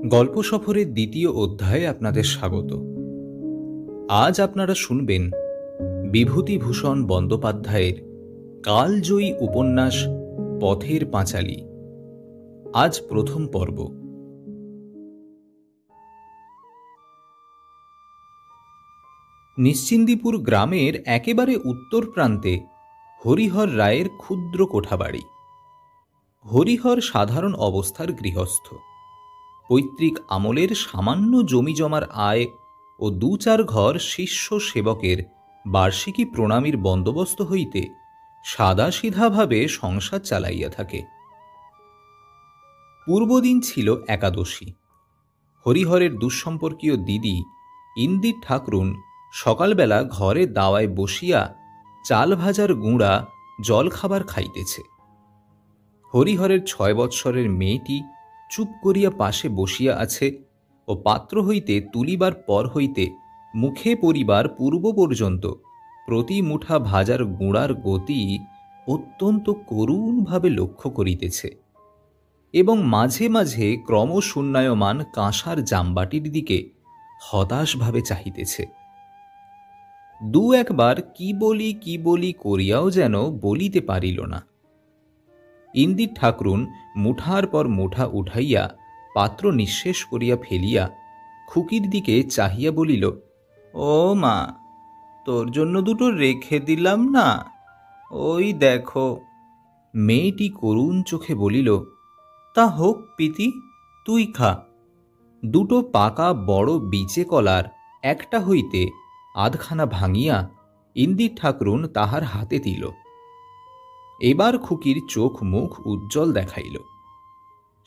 গল্প সফরের দ্বিতীয় অধ্যায়ে আপনাদের স্বাগত। আজ আপনারা শুনবেন বিভূতিভূষণ বন্দ্যোপাধ্যায়ের কালজয়ী উপন্যাস পথের পাঁচালী। আজ প্রথম পর্ব। নিশ্চিন্দিপুর গ্রামের একেবারে উত্তর প্রান্তে হরিহর রায়ের ক্ষুদ্র কোঠাবাড়ি। হরিহর সাধারণ অবস্থার গৃহস্থ। পৈতৃক আমলের সামান্য জমি জমার আয় ও দু চার ঘর শিষ্য সেবকের বার্ষিকী প্রণামীর বন্দোবস্ত হইতে সাদাসিধাভাবে সংসার চালাইয়া থাকে। পূর্বদিন ছিল একাদশী। হরিহরের দুঃসম্পর্কীয় দিদি ইন্দির ঠাকরুন সকালবেলা ঘরে দাওয়ায় বসিয়া চাল ভাজার গুঁড়া জল খাবার খাইতেছে। হরিহরের 6 বৎসরের মেয়েটি চুপ করিয়া পাশে বসিয়া আছে ও পাত্র হইতে তুলিবার পর হইতে মুখে পরিবার পূর্ব পর্যন্ত প্রতি মুঠা ভাজার গুঁড়ার গতি অত্যন্ত করুণভাবে লক্ষ্য করিতেছে এবং মাঝে মাঝে ক্রমশূন্যায়মান কাঁসার জামবাটির দিকে হতাশভাবে চাহিতেছে। দু একবার কি বলি করিয়াও যেন বলিতে পারিল না। ইন্দির ঠাকরুন মুঠার পর মুঠা উঠাইয়া পাত্র নিঃশেষ করিয়া ফেলিয়া খুকির দিকে চাহিয়া বলিল, ও মা, তোর জন্য দুটো রেখে দিলাম না, ওই দেখো। মেয়েটি করুণ চোখে বলিল, তা হোক পিতি, তুই খা। দুটো পাকা বড় বিচে কলার একটা হইতে আধখানা ভাঙিয়া ইন্দির ঠাকরুন তাহার হাতে দিল। এবার খুকির চোখ মুখ উজ্জ্বল দেখাইল।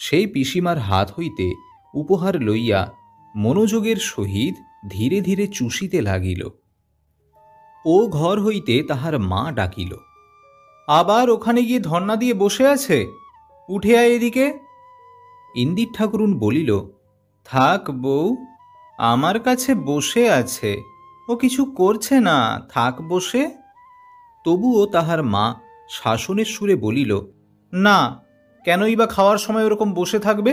সেই পিসিমার হাত হইতে উপহার লইয়া মনোযোগের সহিত ধীরে ধীরে চুষিতে লাগিল। ও ঘর হইতে তাহার মা ডাকিল, আবার ওখানে গিয়ে ধর্না দিয়ে বসে আছে, উঠে আয় এদিকে। ইন্দির ঠাকরুন বলিল, থাক বউ, আমার কাছে বসে আছে, ও কিছু করছে না, থাক বসে। তবুও তাহার মা শাসনের সুরে বলিল, না, কেনই বা খাওয়ার সময় ওরকম বসে থাকবে?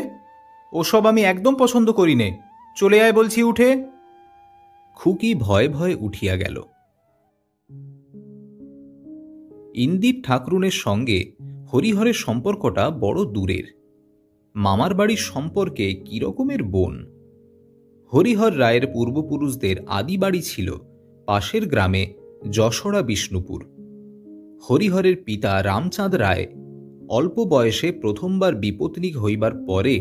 ওসব আমি একদম পছন্দ করি নে, চলে আয় বলছি, উঠে। খুকি ভয়ে ভয়ে উঠিয়া গেল। ইন্দির ঠাকরুনের সঙ্গে হরিহরের সম্পর্কটা বড় দূরের। মামার বাড়ির সম্পর্কে কিরকমের বোন। হরিহর রায়ের পূর্বপুরুষদের আদি বাড়ি ছিল পাশের গ্রামে যশোড়া বিষ্ণুপুর। হরিহরের পিতা রামচাঁদ রায় অল্প বয়সে প্রথমবার বিপত্নিক হইবার পরে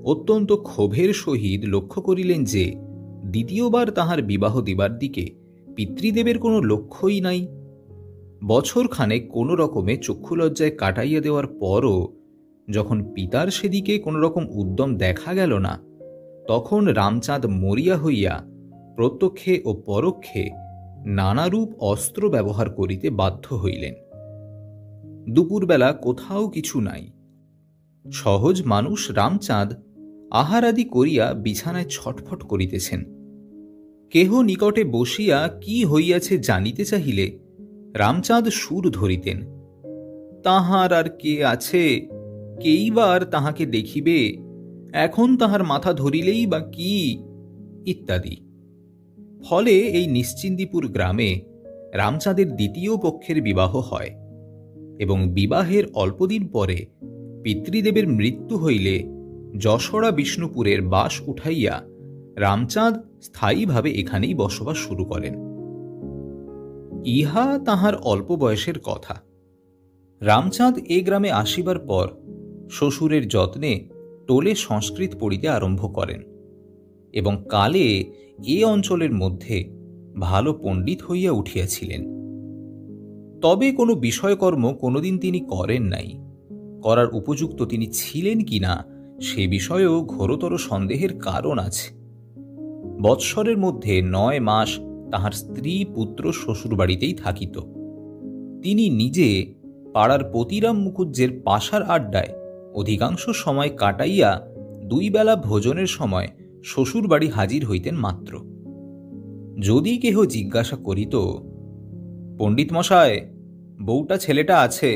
অত্যন্ত ক্ষোভের সহিত লক্ষ্য করিলেন যে দ্বিতীয়বার তাহার বিবাহ দিবার দিকে পিতৃদেবের কোনো লক্ষ্যই নাই। বছরখানেক কোনো রকমে চক্ষুলজ্জায় কাটাইয়া দেওয়ার পরও যখন পিতার সেদিকে কোনো রকম উদ্যম দেখা গেল না, তখন রামচাঁদ মরিয়া হইয়া প্রত্যক্ষে ও পরোক্ষে নানারূপ অস্ত্র ব্যবহার করিতে বাধ্য হইলেন। দুপুরবেলা কোথাও কিছু নাই। সহজ মানুষ রামচাঁদ আহারাদি করিয়া বিছানায় ছটফট করিতেছেন। কেহ নিকটে বসিয়া কি হইয়াছে জানিতে চাহিলে রামচাঁদ সুর ধরিতেন, তাহার আর কে আছে, কেইবার তাহাকে দেখিবে, এখন তাহার মাথা ধরিলেই বা কি, ইত্যাদি। ফলে এই নিশ্চিন্দিপুর গ্রামে রামচাঁদের দ্বিতীয় পক্ষের বিবাহ হয় এবং বিবাহের অল্পদিন পরে পিতৃদেবের মৃত্যু হইলে যশোড়া বিষ্ণুপুরের বাস উঠাইয়া রামচাঁদ স্থায়ীভাবে এখানেই বসবাস শুরু করেন। ইহা তাহার অল্প বয়সের কথা। রামচাঁদ এ গ্রামে আসিবার পর শ্বশুরের যত্নে টোলে সংস্কৃত পড়িতে আরম্ভ করেন এবং কালে এ অঞ্চলের মধ্যে ভালো পণ্ডিত হইয়া উঠিয়াছিলেন। তবে কোনো বিষয়কর্ম কোনোদিন তিনি করেন নাই। করার উপযুক্ত তিনি ছিলেন কিনা সে বিষয়েও ঘোরতর সন্দেহের কারণ আছে। বৎসরের মধ্যে 9 মাস তাহার স্ত্রী পুত্র শ্বশুর বাড়িতেই থাকিত। তিনি নিজে পাড়ার পতিরাম মুখুজ্জের পাশার আড্ডায় অধিকাংশ সময় কাটাইয়া 2 বেলা ভোজনের সময় শ্বশুর বাড়ি হাজির হইতেন মাত্র। যদি কেহ জিজ্ঞাসা করিত, পণ্ডিত মশায়, বউটা ছেলেটা আছে,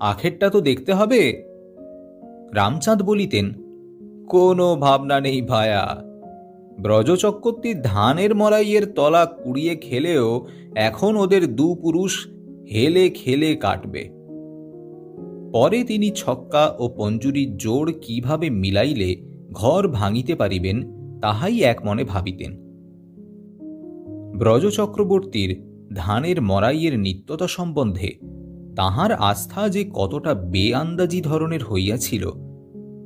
আখেরটা তো দেখতে হবে, রামচাঁদ বলিতেন, কোনো ভাবনা নেই ভায়া। ব্রজ চক্রবর্তী ধানের মরাইয়ের তলা কুড়িয়ে খেলেও এখন ওদের দু পুরুষ হেলে খেলে কাটবে। পরে তিনি ছক্কা ও পঞ্জুরির জোড় কিভাবে মিলাইলে ঘর ভাঙিতে পারিবেন তাহাই এক মনে ভাবিতেন। ব্রজ চক্রবর্তীর ধানের মরাইয়ের নিত্যতা সম্বন্ধে তাহার আস্থা যে কতটা বেআন্দাজি ধরনের হইয়াছিল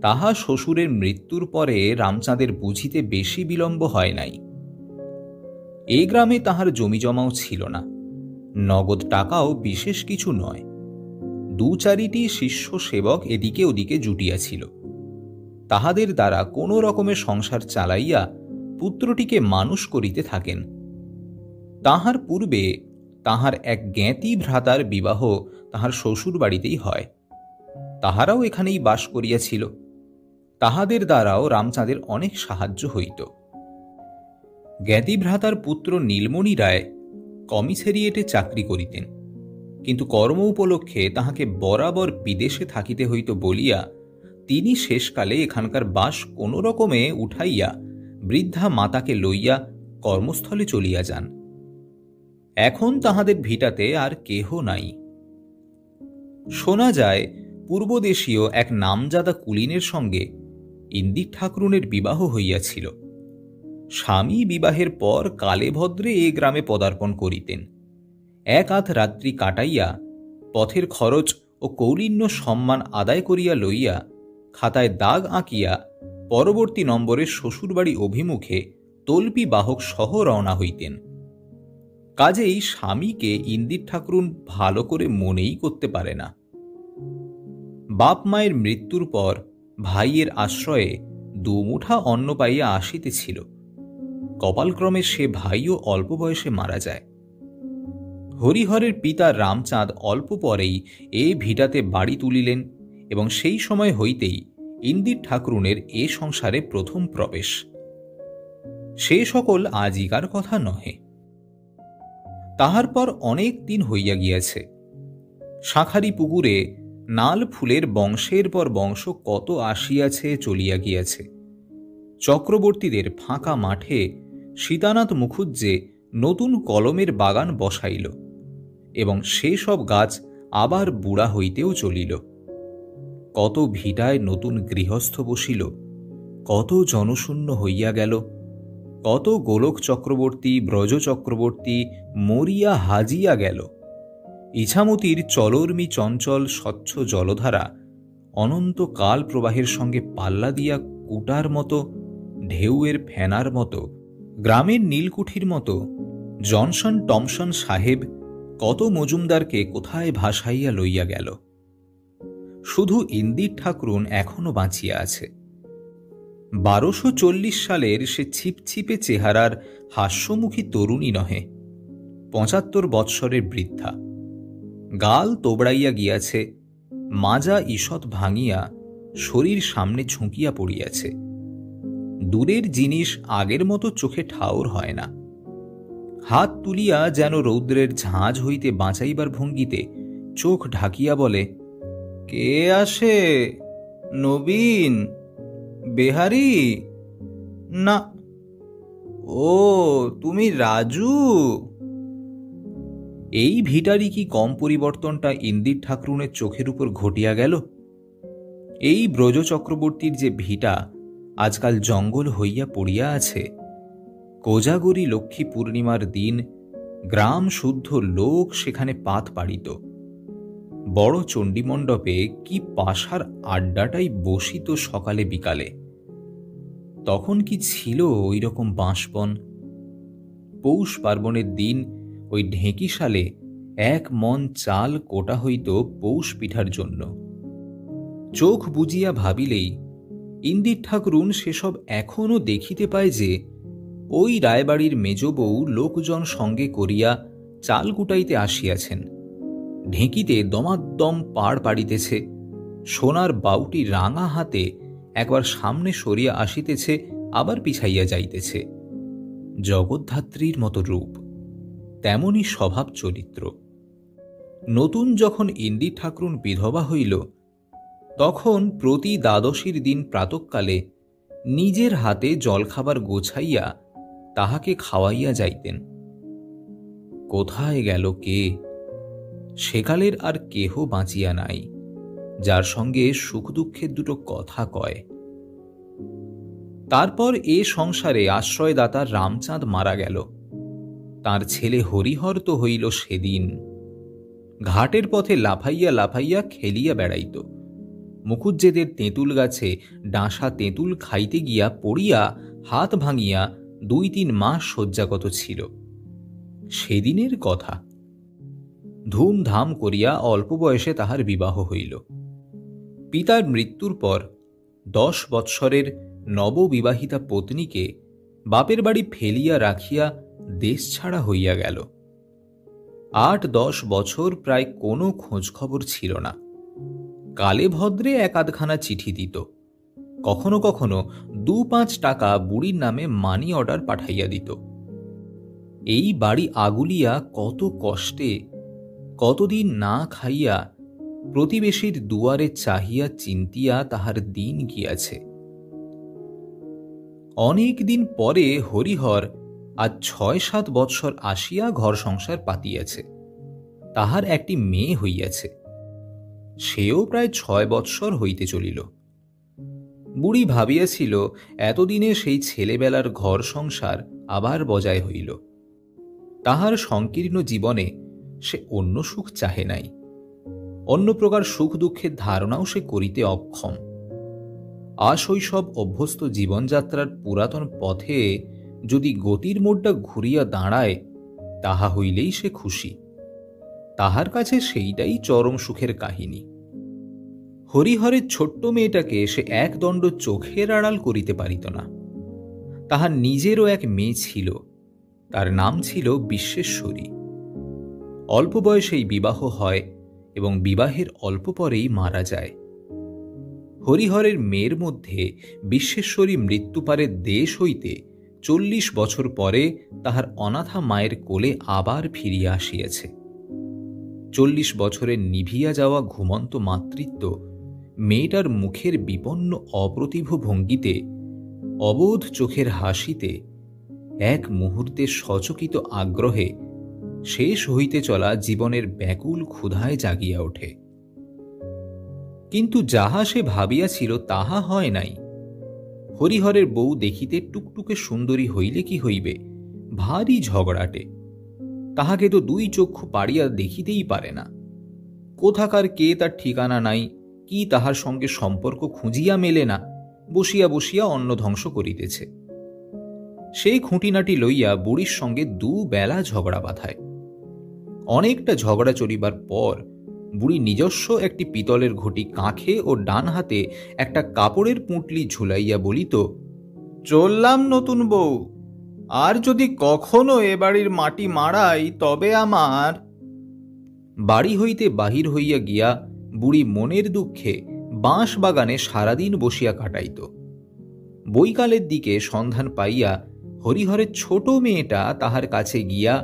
তাহা শ্বশুরের মৃত্যুর পরে রামচাঁদের বুঝিতে বেশি বিলম্ব হয় নাই। এই গ্রামে তাহার জমিজমাও ছিল না, নগদ টাকাও বিশেষ কিছু নয়। দু চারিটি শিষ্য সেবক এদিকে ওদিকে জুটিয়াছিল। তাহাদের দ্বারা কোনো রকমের সংসার চালাইয়া পুত্রটিকে মানুষ করিতে থাকেন। তাহার পূর্বে তাহার এক জ্ঞাতি ভ্রাতার বিবাহ তাহার শ্বশুর বাড়িতেই হয়। তাহারাও এখানেই বাস করিয়াছিল। তাহাদের দ্বারাও রামচাঁদের অনেক সাহায্য হইত। জ্ঞাতি ভ্রাতার পুত্র নীলমণি রায় কমিসেরিয়েটে চাকরি করিতেন, কিন্তু কর্ম উপলক্ষে তাহাকে বরাবর বিদেশে থাকিতে হইত বলিয়া তিনি শেষকালে এখানকার বাস কোনো রকমে উঠাইয়া বৃদ্ধা মাতাকে লইয়া কর্মস্থলে চলিয়া যান। এখন তাহাদের ভিটাতে আর কেহ নাই। শোনা যায় পূর্বদেশীয় এক নামজাদা কুলীনের সঙ্গে ইন্দির ঠাকরুনের বিবাহ হইয়াছিল। স্বামী বিবাহের পর কালে ভদ্রে এ গ্রামে পদার্পণ করিতেন। এক আধ রাত্রি কাটাইয়া পথের খরচ ও কৌলিন্য সম্মান আদায় করিয়া লইয়া খাতায় দাগ আঁকিয়া পরবর্তী নম্বরে শ্বশুরবাড়ি অভিমুখে তল্পি বাহক সহ রওনা হইতেন। কাজেই স্বামীকে ইন্দির ঠাকরুন ভালো করে মনেই করতে পারে না। বাপ মায়ের মৃত্যুর পর ভাইয়ের আশ্রয়ে দুমুঠা অন্ন পাইয়া আসিতেছিল। কপালক্রমে সে ভাইও অল্প বয়সে মারা যায়। হরিহরের পিতা রামচাঁদ অল্প পরেই এ ভিটাতে বাড়ি তুলিলেন এবং সেই সময় হইতেই ইন্দির ঠাকরুনের এ সংসারে প্রথম প্রবেশ। সে সকল আজিকার কথা নহে। তাহার পর অনেক দিন হইয়া গিয়াছে। শাঁখারি পুকুরে নাল ফুলের বংশের পর বংশ কত আসিয়াছে চলিয়া গিয়াছে। চক্রবর্তীদের ফাঁকা মাঠে সীতানাথ মুখুজ্জে নতুন কলমের বাগান বসাইল এবং সে সব গাছ আবার বুড়া হইতেও চলিল। কত ভিটায় নতুন গৃহস্থ বসিল, কত জনশূন্য হইয়া গেল, কত গোলক চক্রবর্তী ব্রজ চক্রবর্তী মরিয়া হাজিয়া গেল। ইছামতির চলর্মী চঞ্চল স্বচ্ছ জলধারা অনন্ত কাল প্রবাহের সঙ্গে পাল্লা দিয়া কুটার মতো, ঢেউয়ের ফেনার মতো, গ্রামের নীলকুঠির মতো জনসন টমসন সাহেব কত মজুমদারকে কোথায় ভাসাইয়া লইয়া গেল। শুধু ইন্দির ঠাকরুন এখনো বাঁচিয়া আছে। 1240 সালের সে ছিপছিপে চেহারার হাস্যমুখী তরুণী নহে, 75 বৎসরের বৃদ্ধা। গাল তোবড়াইয়া গিয়াছে, মাজা ঈষৎ ভাঙিয়া শরীর সামনে ঝুঁকিয়া পড়িয়াছে। দূরের জিনিস আগের মতো চোখে ঠাউর হয় না। হাত তুলিয়া যেন রৌদ্রের ঝাঁঝ হইতে বাঁচাইবার ভঙ্গিতে চোখ ঢাকিয়া বলে, কে আসে? নবীন? বেহারি? না, ও তুমি রাজু? এই ভিটারি কি কম পরিবর্তনটা ইন্দির ঠাকরুনের চোখের উপর ঘটিয়া গেল? এই ব্রজ চক্রবর্তীর যে ভিটা আজকাল জঙ্গল হইয়া পড়িয়া আছে। কোজাগরী লক্ষ্মী পূর্ণিমার দিন গ্রাম শুদ্ধ লোক সেখানে পাত পাড়িত। বড় চণ্ডীমণ্ডপে কি পাশার আড্ডাটাই বসিত সকালে বিকালে। তখন কি ছিল ওই রকম বাঁশবন? পৌষ পার্বণের দিন ওই ঢেঁকিশালে 1 মণ চাল কোটা হইত পৌষ পিঠার জন্য। চোখ বুজিয়া ভাবিলেই ইন্দির ঠাকরুন সেসব এখনো দেখিতে পায় যে ওই রায়বাড়ির মেজ বউ লোকজন সঙ্গে করিয়া চাল কুটাইতে আসিয়াছেন। ঢেঁকিতে দমাদ্দম পাড় পাড়িতেছে, সোনার বাউটি রাঙা হাতে একবার সামনে সরিয়া আসিতেছে, আবার পিছাইয়া যাইতেছে। জগদ্ধাত্রীর মতো রূপ, তেমনি স্বভাব চরিত্র। নতুন যখন ইন্দির ঠাকরুন বিধবা হইল তখন প্রতি দ্বাদশীর দিন প্রাতঃকালে নিজের হাতে জলখাবার গোছাইয়া তাহাকে খাওয়াইয়া যাইতেন। কোথায় গেল কে? সেকালের আর কেহ বাঁচিয়া নাই, যার সঙ্গে সুখ দুঃখের দুটো কথা কয়। তারপর এ সংসারে আশ্রয়দাতা রামচাঁদ মারা গেল। তার ছেলে হরিহর তো হইল সেদিন। ঘাটের পথে লাফাইয়া লাফাইয়া খেলিয়া বেড়াইত। মুখুজ্জেদের তেঁতুল গাছে ডাঁসা তেঁতুল খাইতে গিয়া পড়িয়া হাত ভাঙিয়া 2-3 মাস শয্যাগত ছিল। সেদিনের কথা। ধুমধাম করিয়া অল্প বয়সে তাহার বিবাহ হইল। পিতার মৃত্যুর পর 10 বৎসরের নববিবাহিতা পত্নীকে বাপের বাড়ি ফেলিয়া রাখিয়া দেশ ছাড়া হইয়া গেল। 8-10 বছর প্রায় কোনো খোঁজখবর ছিল না। কালে ভদ্রে 1-8খানা চিঠি দিত। কখনো কখনো 2-5 টাকা বুড়ির নামে মানি অর্ডার পাঠাইয়া দিত। এই বাড়ি আগুলিয়া কত কষ্টে, কতদিন না খাইয়া প্রতিবেশীর দুয়ারে চাহিয়া চিন্তিয়া তাহার দিন গিয়াছে। অনেক দিন পরে হরিহর আজ 6-7 বৎসর আসিয়া ঘর সংসার পাতিয়াছে। তাহার একটি মেয়ে হইয়াছে। সেও প্রায় 6 বৎসর হইতে চলিল। বুড়ি ভাবিয়াছিল এতদিনে সেই ছেলেবেলার ঘর সংসার আবার বজায় হইল। তাহার সংকীর্ণ জীবনে সে অন্য সুখ চাহে নাই। অন্য প্রকার সুখ দুঃখের ধারণাও সে করিতে অক্ষম। আশৈশব অভ্যস্ত জীবনযাত্রার পুরাতন পথে যদি গতির মোড়টা ঘুরিয়া দাঁড়ায়, তাহা হইলেই সে খুশি। তাহার কাছে সেইটাই চরম সুখের কাহিনী। হরিহরের ছোট্ট মেয়েটাকে সে একদণ্ড চোখের আড়াল করিতে পারিত না। তাহার নিজেরও এক মেয়ে ছিল, তার নাম ছিল বিশ্বেশ্বরী। অল্প বয়সেই বিবাহ হয় এবং বিবাহের অল্প পরেই মারা যায়। হরিহরের মেয়ের মধ্যে বিশ্বেশ্বরী মৃত্যুপারে দেশ হইতে 40 বছর পরে তাহার অনাথা মায়ের কোলে আবার ফিরিয়া আসিয়াছে। 40 বছরের নিভিয়া যাওয়া ঘুমন্ত মাতৃত্ব মেয়েটার মুখের বিপন্ন অপ্রতিভ ভঙ্গিতে, অবোধ চোখের হাসিতে, এক মুহূর্তে সচকিত আগ্রহে শেষ হইতে চলা জীবনের ব্যাকুল ক্ষুধায় জাগিয়া ওঠে। কিন্তু যাহা সে ভাবিয়াছিল তাহা হয় নাই। হরিহরের বউ দেখিতে টুকটুকে সুন্দরী হইলে কি হইবে, ভারী ঝগড়াটে। তাহাকে তো 2 চক্ষু পাড়িয়া দেখিতেই পারে না। কোথাকার কে তার ঠিকানা নাই, কি তাহার সঙ্গে সম্পর্ক খুঁজিয়া মেলে না, বসিয়া বসিয়া অন্ন ধ্বংস করিতেছে। সেই খুঁটিনাটি লইয়া বুড়ির সঙ্গে 2 বেলা ঝগড়া বাঁধায়। অনেকটা ঝগড়া চলিবার পর বুড়ি নিজস্ব একটি পিতলের ঘটি কাঁখে ও ডান হাতে একটা কাপড়ের পুঁটলি ঝুলাইয়া বলিত, চললাম নতুন বউ, আর যদি কখনো এ বাড়ির মাটি মাড়াই তবে আমার। বাড়ি হইতে বাহির হইয়া গিয়া বুড়ি মনের দুঃখে বাঁশ বাগানে সারাদিন বসিয়া কাটাইত। বৈকালের দিকে সন্ধান পাইয়া হরিহরের ছোট মেয়েটা তাহার কাছে গিয়া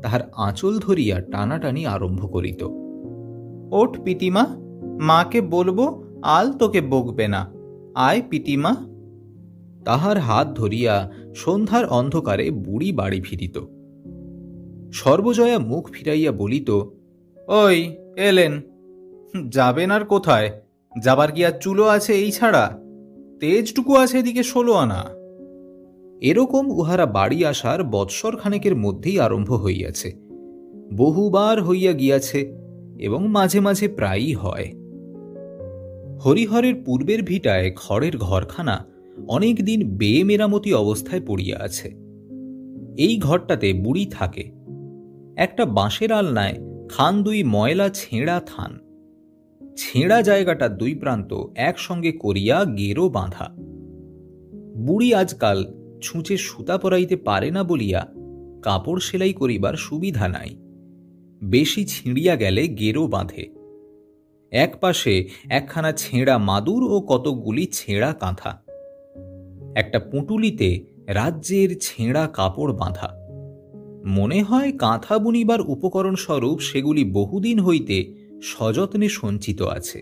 তাহার আঁচল ধরিয়া টানাটানি আরম্ভ করিত। ওঠ পিতিমা, মাকে বলবো আল তোকে বকবে না, আয় পিতিমা। তাহার হাত ধরিয়া সন্ধ্যার অন্ধকারে বুড়ি বাড়ি ফিরিত। সর্বজয়া মুখ ফিরাইয়া বলিত, ওই এলেন, যাবেন আর কোথায়? যাবার কি আর চুলো আছে এই ছাড়া? তেজটুকু আছে এদিকে 16 আনা। এরকম উহারা বাড়ি আসার বৎসর খানেকের মধ্যেই আরম্ভ হইয়াছে। বহুবার হইয়া গিয়াছে এবং মাঝে মাঝে প্রায়ই হয়। হরিহরের পূর্বের ভিটায় খড়ের ঘরখানা অনেক দিন বেমেরামতি অবস্থায় পড়িয়া আছে। এই ঘরটাতে বুড়ি থাকে। একটা বাঁশের আলনায় খান 2 ময়লা ছেঁড়া থান। ছেঁড়া জায়গাটা 2 প্রান্ত একসঙ্গে করিয়া গেরো বাঁধা। বুড়ি আজকাল ছুঁচে সুতা পরাইতে পারে না বলিয়া কাপড় সেলাই করিবার সুবিধা নাই। বেশি ছিঁড়িয়া গেলে গেরো বাঁধে। এক পাশে একখানা ছেঁড়া মাদুর ও কতকগুলি ছেঁড়া কাঁথা। একটা পুঁটুলিতে রাজ্যের ছেঁড়া কাপড় বাঁধা। মনে হয় কাঁথা বুনিবার উপকরণ স্বরূপ সেগুলি বহুদিন হইতে সযত্নে সঞ্চিত আছে,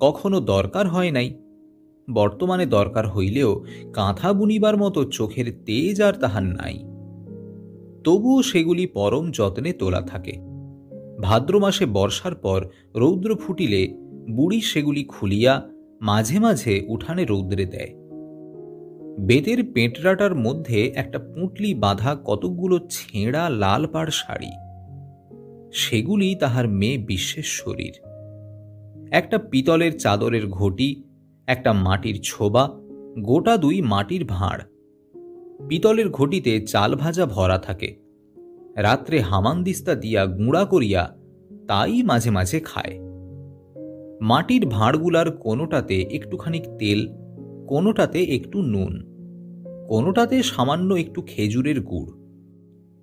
কখনো দরকার হয় নাই। বর্তমানে দরকার হইলেও কাঁথা বুনিবার মতো চোখের তেজ আর তাহার নাই। তবুও সেগুলি পরম যত্নে তোলা থাকে। ভাদ্র মাসে বর্ষার পর রৌদ্র ফুটিলে বুড়ি সেগুলি খুলিয়া মাঝে মাঝে উঠানে রৌদ্রে দেয়। বেতের পেঁটরাটার মধ্যে একটা পুঁটলি বাঁধা কতকগুলো ছেঁড়া লাল পাড় শাড়ি, সেগুলি তাহার মেয়ে বিশ্বেশ্বরীর। একটা পিতলের চাদরের ঘটি, একটা মাটির ছোবা, গোটা 2 মাটির ভাঁড়। পিতলের ঘটিতে চাল ভাজা ভরা থাকে। রাত্রে হামানদিস্তা দিয়া গুঁড়া করিয়া তাই মাঝে মাঝে খায়। মাটির ভাঁড়গুলার কোনোটাতে একটুখানি তেল, কোনোটাতে একটু নুন, কোনোটাতে সামান্য একটু খেজুরের গুড়।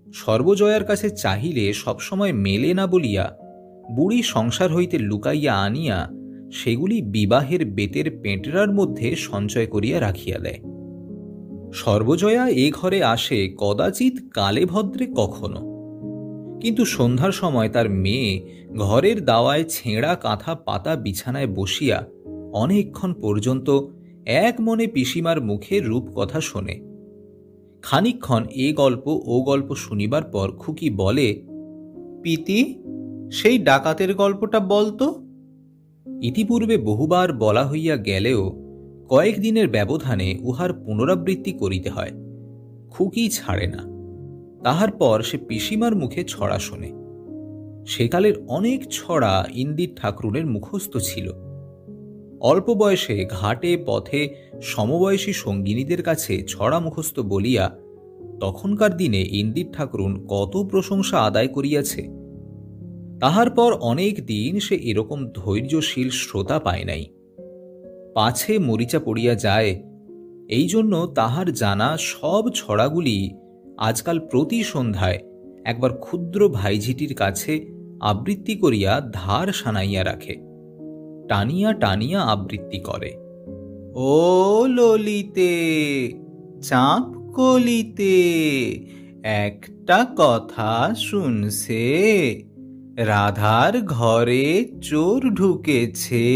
সর্বজয়ার কাছে চাহিলে সবসময় মেলে না বলিয়া বুড়ি সংসার হইতে লুকাইয়া আনিয়া সেগুলি বিবাহের বেতের পেঁটরার মধ্যে সঞ্চয় করিয়া রাখিয়া দেয়। সর্বজয়া এ ঘরে আসে কদাচিৎ কালে ভদ্রে কখনো, কিন্তু সন্ধ্যার সময় তার মেয়ে ঘরের দাওয়ায় ছেঁড়া কাঁথা পাতা বিছানায় বসিয়া অনেকক্ষণ পর্যন্ত এক মনে পিসিমার মুখে রূপকথা শোনে। খানিকক্ষণ এ গল্প ও গল্প শুনিবার পর খুকি বলে, পিতি, সেই ডাকাতের গল্পটা বলতো। ইতিপূর্বে বহুবার বলা হইয়া গেলেও কয়েকদিনের ব্যবধানে উহার পুনরাবৃত্তি করিতে হয়। খুকি ছাড়ে না। তাহার পর সে পিসিমার মুখে ছড়া শোনে। সেকালের অনেক ছড়া ইন্দির ঠাকরুনের মুখস্থ ছিল। অল্প বয়সে ঘাটে পথে সমবয়সী সঙ্গিনীদের কাছে ছড়া মুখস্থ বলিয়া তখনকার দিনে ইন্দির ঠাকরুন কত প্রশংসা আদায় করিয়াছে। তাহার পর অনেক দিন সে এরকম ধৈর্যশীল শ্রোতা পায় নাই। পাছে মরিচা পড়িয়া যায়, এই জন্য তাহার জানা সব ছড়াগুলি আজকাল প্রতি সন্ধ্যায় একবার ক্ষুদ্র ভাইঝিটির কাছে আবৃত্তি করিয়া ধার সানাইয়া রাখে। টানিয়া টানিয়া আবৃত্তি করে। ও ললিতে চাঁপ কলিতে একটা কথা শুনছে, রাধার ঘরে চোর ঢুকেছে।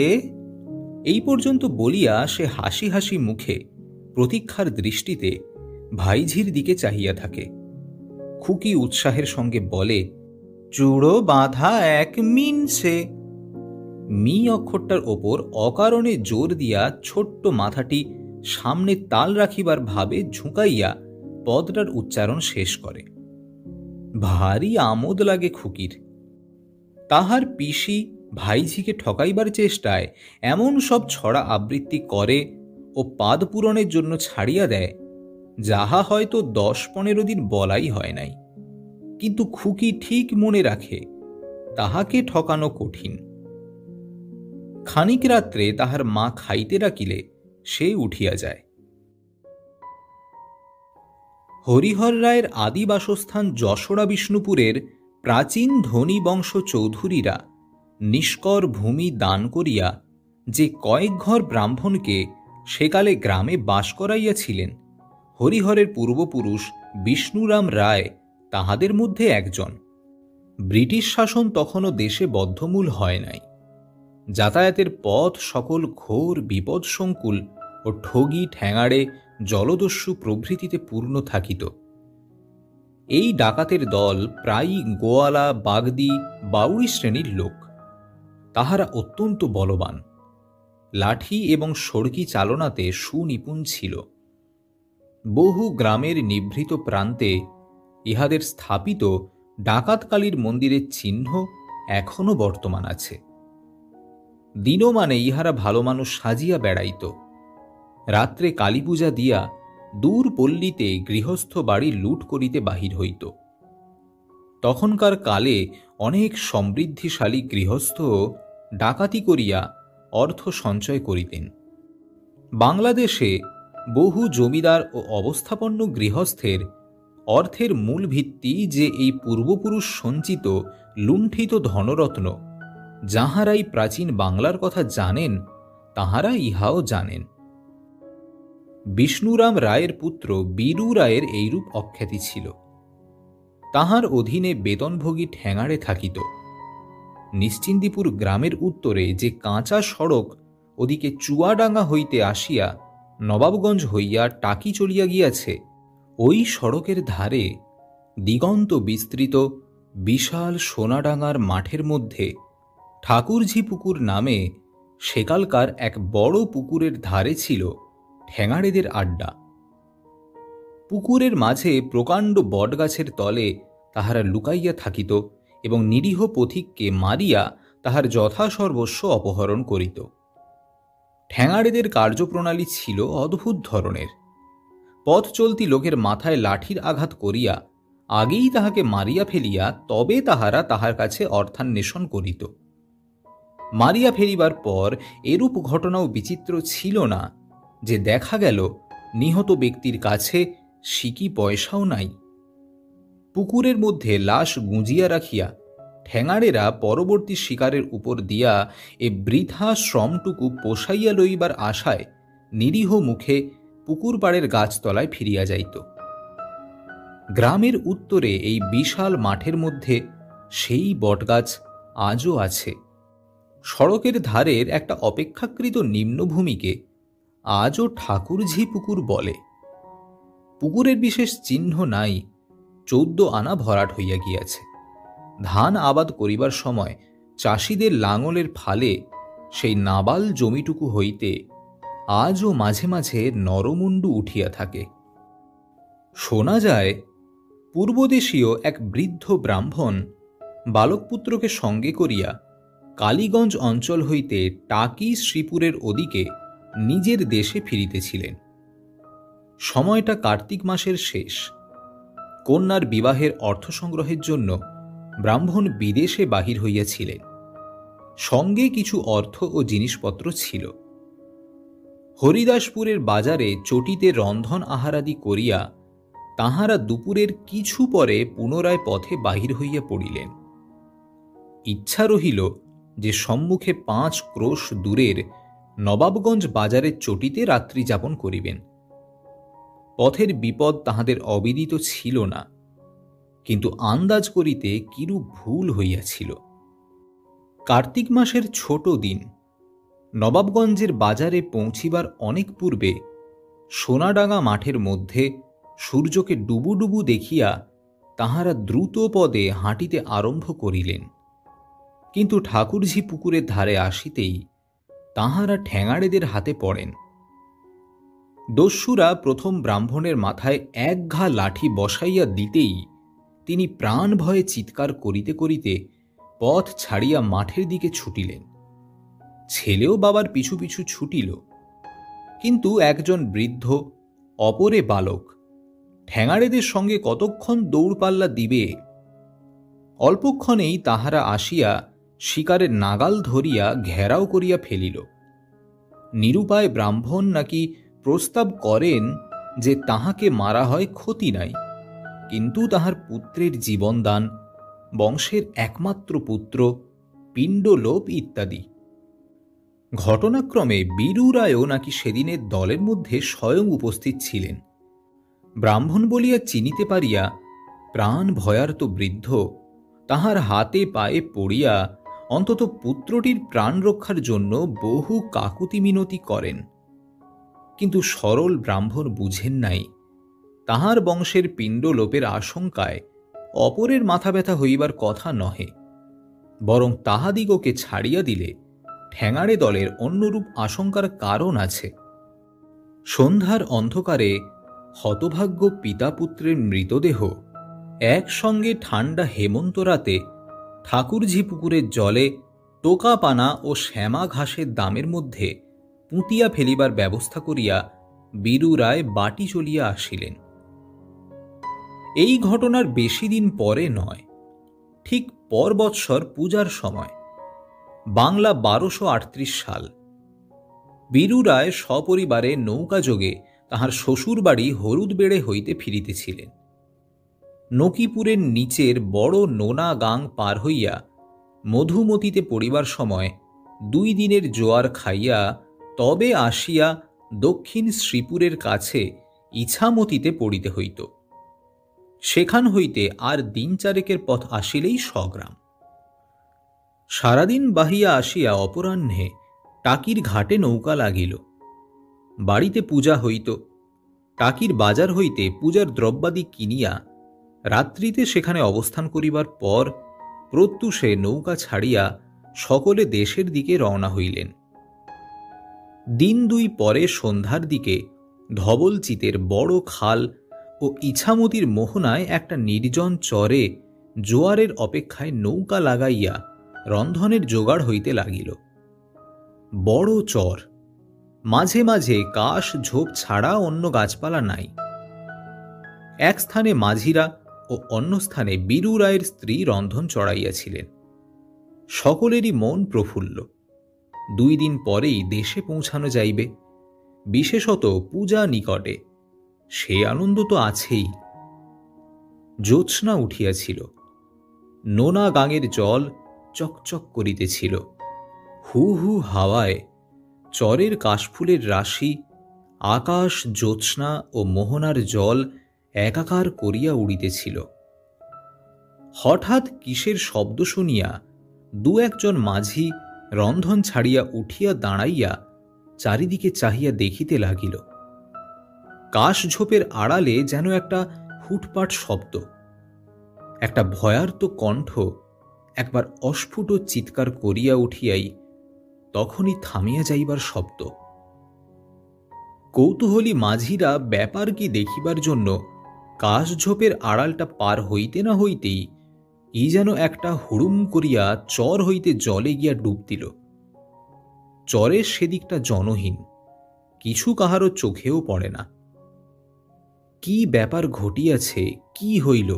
এই পর্যন্ত বলিয়া সে হাসি হাসি মুখে প্রতীক্ষার দৃষ্টিতে ভাইঝির দিকে চাহিয়া থাকে। খুকি উৎসাহের সঙ্গে বলে, চূড়ো বাঁধা এক মিনছে। মি অক্ষরটার ওপর অকারণে জোর দিয়া ছোট্ট মাথাটি সামনে তাল রাখিবার ভাবে ঝুঁকাইয়া পদটার উচ্চারণ শেষ করে। ভারী আমোদ লাগে খুকির। তাহার পিসি ভাইঝিকে ঠকাইবার চেষ্টায় এমন সব ছড়া আবৃত্তি করে ও পাদ পূরণের জন্য ছাড়িয়া দেয়, যাহা হয়তো 10-15 দিন বলাই হয় নাই। কিন্তু খুকি ঠিক মনে রাখে তাহাকে ঠকানো কঠিন। খানিক রাত্রে তাহার মা খাইতে ডাকিলে সে উঠিয়া যায়। হরিহর রায়ের আদি বাসস্থান যশোরা বিষ্ণুপুরের প্রাচীন ধনী বংশ চৌধুরীরা নিষ্কর ভূমি দান করিয়া যে কয়েক ঘর ব্রাহ্মণকে সেকালে গ্রামে বাস করাইয়াছিলেন, হরিহরের পূর্বপুরুষ বিষ্ণুরাম রায় তাহাদের মধ্যে একজন। ব্রিটিশ শাসন তখনও দেশে বদ্ধমূল হয় নাই। যাতায়াতের পথ সকল ঘোর বিপদসংকুল ও ঠগি ঠ্যাঙাড়ে জলদস্যু প্রভৃতিতে পূর্ণ থাকিত। এই ডাকাতের দল প্রায়ই গোয়ালা, বাগদি, বাউড়ি শ্রেণীর লোক। তাহারা অত্যন্ত বলবান, লাঠি এবং সড়কি চালনাতে সুনিপুণ ছিল। বহু গ্রামের নিভৃত প্রান্তে ইহাদের স্থাপিত ডাকাতকালীর মন্দিরের চিহ্ন এখনো বর্তমান আছে। দিনমানে ইহারা ভালো মানুষ সাজিয়া বেড়াইত। রাত্রে কালীপূজা দিয়া দূর পল্লীতে গৃহস্থ বাড়ি লুট করিতে বাহির হইত। তখনকার কালে অনেক সমৃদ্ধিশালী গৃহস্থ ডাকাতি করিয়া অর্থ সঞ্চয় করিতেন। বাংলাদেশে বহু জমিদার ও অবস্থাপন্ন গৃহস্থের অর্থের মূল ভিত্তি যে এই পূর্বপুরুষ সঞ্চিত লুণ্ঠিত ধনরত্ন। যাহারাই প্রাচীন বাংলার কথা জানেন তাহারা ইহাও জানেন। বিষ্ণুরাম রায়ের পুত্র বীরু রায়ের এইরূপ অখ্যাতি ছিল। তাহার অধীনে বেতনভোগী ঠ্যাঙাড়ে থাকিত। নিশ্চিন্দিপুর গ্রামের উত্তরে যে কাঁচা সড়ক ওদিকে চুয়াডাঙ্গা হইতে আসিয়া নবাবগঞ্জ হইয়া টাকি চলিয়া গিয়াছে, ওই সড়কের ধারে দিগন্ত বিস্তৃত বিশাল সোনাডাঙ্গার মাঠের মধ্যে ঠাকুরঝি পুকুর নামে সেকালকার এক বড় পুকুরের ধারে ছিল ঠ্যাঙাড়েদের আড্ডা। পুকুরের মাঝে প্রকাণ্ড বটগাছের তলে তাহারা লুকাইয়া থাকিত এবং নিরীহ পথিককে মারিয়া তাহার যথাসর্বস্ব অপহরণ করিত। ঠ্যাঙাড়েদের কার্যপ্রণালী ছিল অদ্ভুত ধরনের। পথ চলতি লোকের মাথায় লাঠির আঘাত করিয়া আগেই তাহাকে মারিয়া ফেলিয়া তবে তাহারা তাহার কাছে অর্থান্বেষণ করিত। মারিয়া ফেলিবার পর এরূপ ঘটনাও বিচিত্র ছিল না যে দেখা গেল নিহত ব্যক্তির কাছে সিকি পয়সাও নাই। পুকুরের মধ্যে লাশ গুঁজিয়া রাখিয়া ঠ্যাঙাড়েরা পরবর্তী শিকারের উপর দিয়া এ বৃথা শ্রমটুকু পোষাইয়া লইবার আশায় নিরীহ মুখে পুকুর পাড়ের গাছতলায় ফিরিয়া যাইত। গ্রামের উত্তরে এই বিশাল মাঠের মধ্যে সেই বটগাছ আজও আছে। সড়কের ধারের একটা অপেক্ষাকৃত নিম্নভূমিকে আজও ঠাকুরঝি পুকুর বলে। পুকুরের বিশেষ চিহ্ন নাই, 14 আনা ভরাট হইয়া গিয়াছে। ধান আবাদ করিবার সময় চাষিদের লাঙলের ফালে সেই নাবাল জমিটুকু হইতে আজও মাঝে মাঝে নরমুণ্ডু উঠিয়া থাকে। শোনা যায় পূর্বদেশীয় এক বৃদ্ধ ব্রাহ্মণ বালকপুত্রকে সঙ্গে করিয়া কালীগঞ্জ অঞ্চল হইতে টাকি শ্রীপুরের ওদিকে নিজের দেশে ফিরিতেছিলেন। সময়টা কার্তিক মাসের শেষ। কন্যার বিবাহের অর্থ সংগ্রহের জন্য ব্রাহ্মণ বিদেশে বাহির হইয়াছিলেন। সঙ্গে কিছু অর্থ ও জিনিসপত্র ছিল। হরিদাসপুরের বাজারে চটিতে রন্ধন আহারাদি করিয়া তাহারা দুপুরের কিছু পরে পুনরায় পথে বাহির হইয়া পড়িলেন। ইচ্ছা রহিল যে সম্মুখে 5 ক্রোশ দূরের নবাবগঞ্জ বাজারের চটিতে রাত্রি যাপন করিবেন। পথের বিপদ তাহাদের অবিদিত ছিল না, কিন্তু আন্দাজ করিতে কিরূপ ভুল হইয়াছিল। কার্তিক মাসের ছোট দিন। নবাবগঞ্জের বাজারে পৌঁছিবার অনেক পূর্বে সোনাডাঙ্গা মাঠের মধ্যে সূর্যকে ডুবু ডুবু দেখিয়া তাহারা দ্রুত পদে হাঁটিতে আরম্ভ করিলেন। কিন্তু ঠাকুরঝি পুকুরের ধারে আসিতেই তাহারা ঠ্যাঙাড়েদের হাতে পড়েন। দস্যুরা প্রথম ব্রাহ্মণের মাথায় এক ঘা লাঠি বসাইয়া দিতেই তিনি প্রাণ ভয়ে চিৎকার করিতে করিতে পথ ছাড়িয়া মাঠের দিকে ছুটিলেন। ছেলেও বাবার পিছু পিছু ছুটিল, কিন্তু একজন বৃদ্ধ, অপরে বালক, ঠ্যাঙাড়েদের সঙ্গে কতক্ষণ দৌড়পাল্লা দিবে। অল্পক্ষণেই তাহারা আসিয়া শিকারের নাগাল ধরিয়া ঘেরাও করিয়া ফেলিল। নিরুপায় ব্রাহ্মণ নাকি প্রস্তাব করেন যে তাহাকে মারা হয় ক্ষতি নাই, কিন্তু তাহার পুত্রের জীবনদান, বংশের একমাত্র পুত্র, পিণ্ডলোপ ইত্যাদি। ঘটনাক্রমে বীরু রায়ও নাকি সেদিনের দলের মধ্যে স্বয়ং উপস্থিত ছিলেন। ব্রাহ্মণ বলিয়া চিনিতে পারিয়া প্রাণ ভয়ার্ত বৃদ্ধ তাহার হাতে পায়ে পড়িয়া অন্তত পুত্রটির প্রাণ রক্ষার জন্য বহু কাকুতি মিনতি করেন। কিন্তু সরল ব্রাহ্মণ বুঝেন নাই তাহার বংশের পিণ্ডলোপের আশঙ্কায় অপরের মাথা ব্যথা হইবার কথা নহে, বরং তাহাদিগকে ছাড়িয়া দিলে ঠ্যাঙাড়ে দলের অন্যরূপ আশঙ্কার কারণ আছে। সন্ধ্যার অন্ধকারে হতভাগ্য পিতা পুত্রের মৃতদেহ একসঙ্গে ঠান্ডা হেমন্ত রাতে ঠাকুরঝি পুকুরের জলে টোকা পানা ও শ্যামা ঘাসের দামের মধ্যে পুঁতিয়া ফেলিবার ব্যবস্থা করিয়া বীরু রায় বাটি চলিয়া আসিলেন। এই ঘটনার বেশি দিন পরে নয়, ঠিক পর বৎসর পূজার সময়, বাংলা 1238 সাল, বীরু রায় সপরিবারে নৌকাযোগে তাহার শ্বশুর বাড়ি হরুদবেড়ে হইতে ফিরিতেছিলেন। নকিপুরের নিচের বড় নোনা গাং পার হইয়া মধুমতিতে পড়িবার সময় 2 দিনের জোয়ার খাইয়া তবে আসিয়া দক্ষিণ শ্রীপুরের কাছে ইছামতিতে পড়িতে হইত। সেখান হইতে আর দিন চারেকের পথ আসিলেই স্বগ্রাম। সারাদিন বাহিয়া আসিয়া অপরাহ্নে টাকির ঘাটে নৌকা লাগিল। বাড়িতে পূজা হইত। টাকির বাজার হইতে পূজার দ্রব্যাদি কিনিয়া রাত্রিতে সেখানে অবস্থান করিবার পর প্রত্যুষে নৌকা ছাড়িয়া সকলে দেশের দিকে রওনা হইলেন। দিন দুই পরে সন্ধ্যার দিকে ধবলচিতের বড় খাল ও ইছামতির মোহনায় একটা নির্জন চরে জোয়ারের অপেক্ষায় নৌকা লাগাইয়া রন্ধনের জোগাড় হইতে লাগিল। বড় চর, মাঝে মাঝে কাশ ঝোপ ছাড়া অন্য গাছপালা নাই। এক স্থানে মাঝিরা ও অন্য স্থানে বীরু রায়ের স্ত্রী রন্ধন চড়াইয়াছিলেন। সকলেরই মন প্রফুল্ল। 2 দিন পরেই দেশে পৌঁছানো যাইবে, বিশেষত পূজা নিকটে, সে আনন্দ তো আছেই। জ্যোৎস্না উঠিয়াছিল। নোনা গাঙের জল চকচক করিতেছিল। হু হু হাওয়ায় চরের কাশফুলের রাশি আকাশ, জ্যোৎস্না ও মোহনার জল একাকার করিয়া উড়িতেছিল। হঠাৎ কিসের শব্দ শুনিয়া 2-1 মাঝি রন্ধন ছাড়িয়া উঠিয়া দাঁড়াইয়া চারিদিকে চাহিয়া দেখিতে লাগিল। কাশঝোপের আড়ালে যেন একটা হুটপাট শব্দ, একটা ভয়ার্ত কণ্ঠ একবার অস্ফুট চিৎকার করিয়া উঠিয়াই তখনই থামিয়া যাইবার শব্দ। কৌতূহলী মাঝিরা ব্যাপার কি দেখিবার জন্য কাশঝোপের আড়ালটা পার হইতে না হইতেই কি যেন একটা হুড়ুম করিয়া চর হইতে জলে গিয়া ডুব দিল। চরের সেদিকটা জনহীন, কিছু কাহারও চোখেও পড়ে না। কি ব্যাপার ঘটিয়াছে, কি হইল,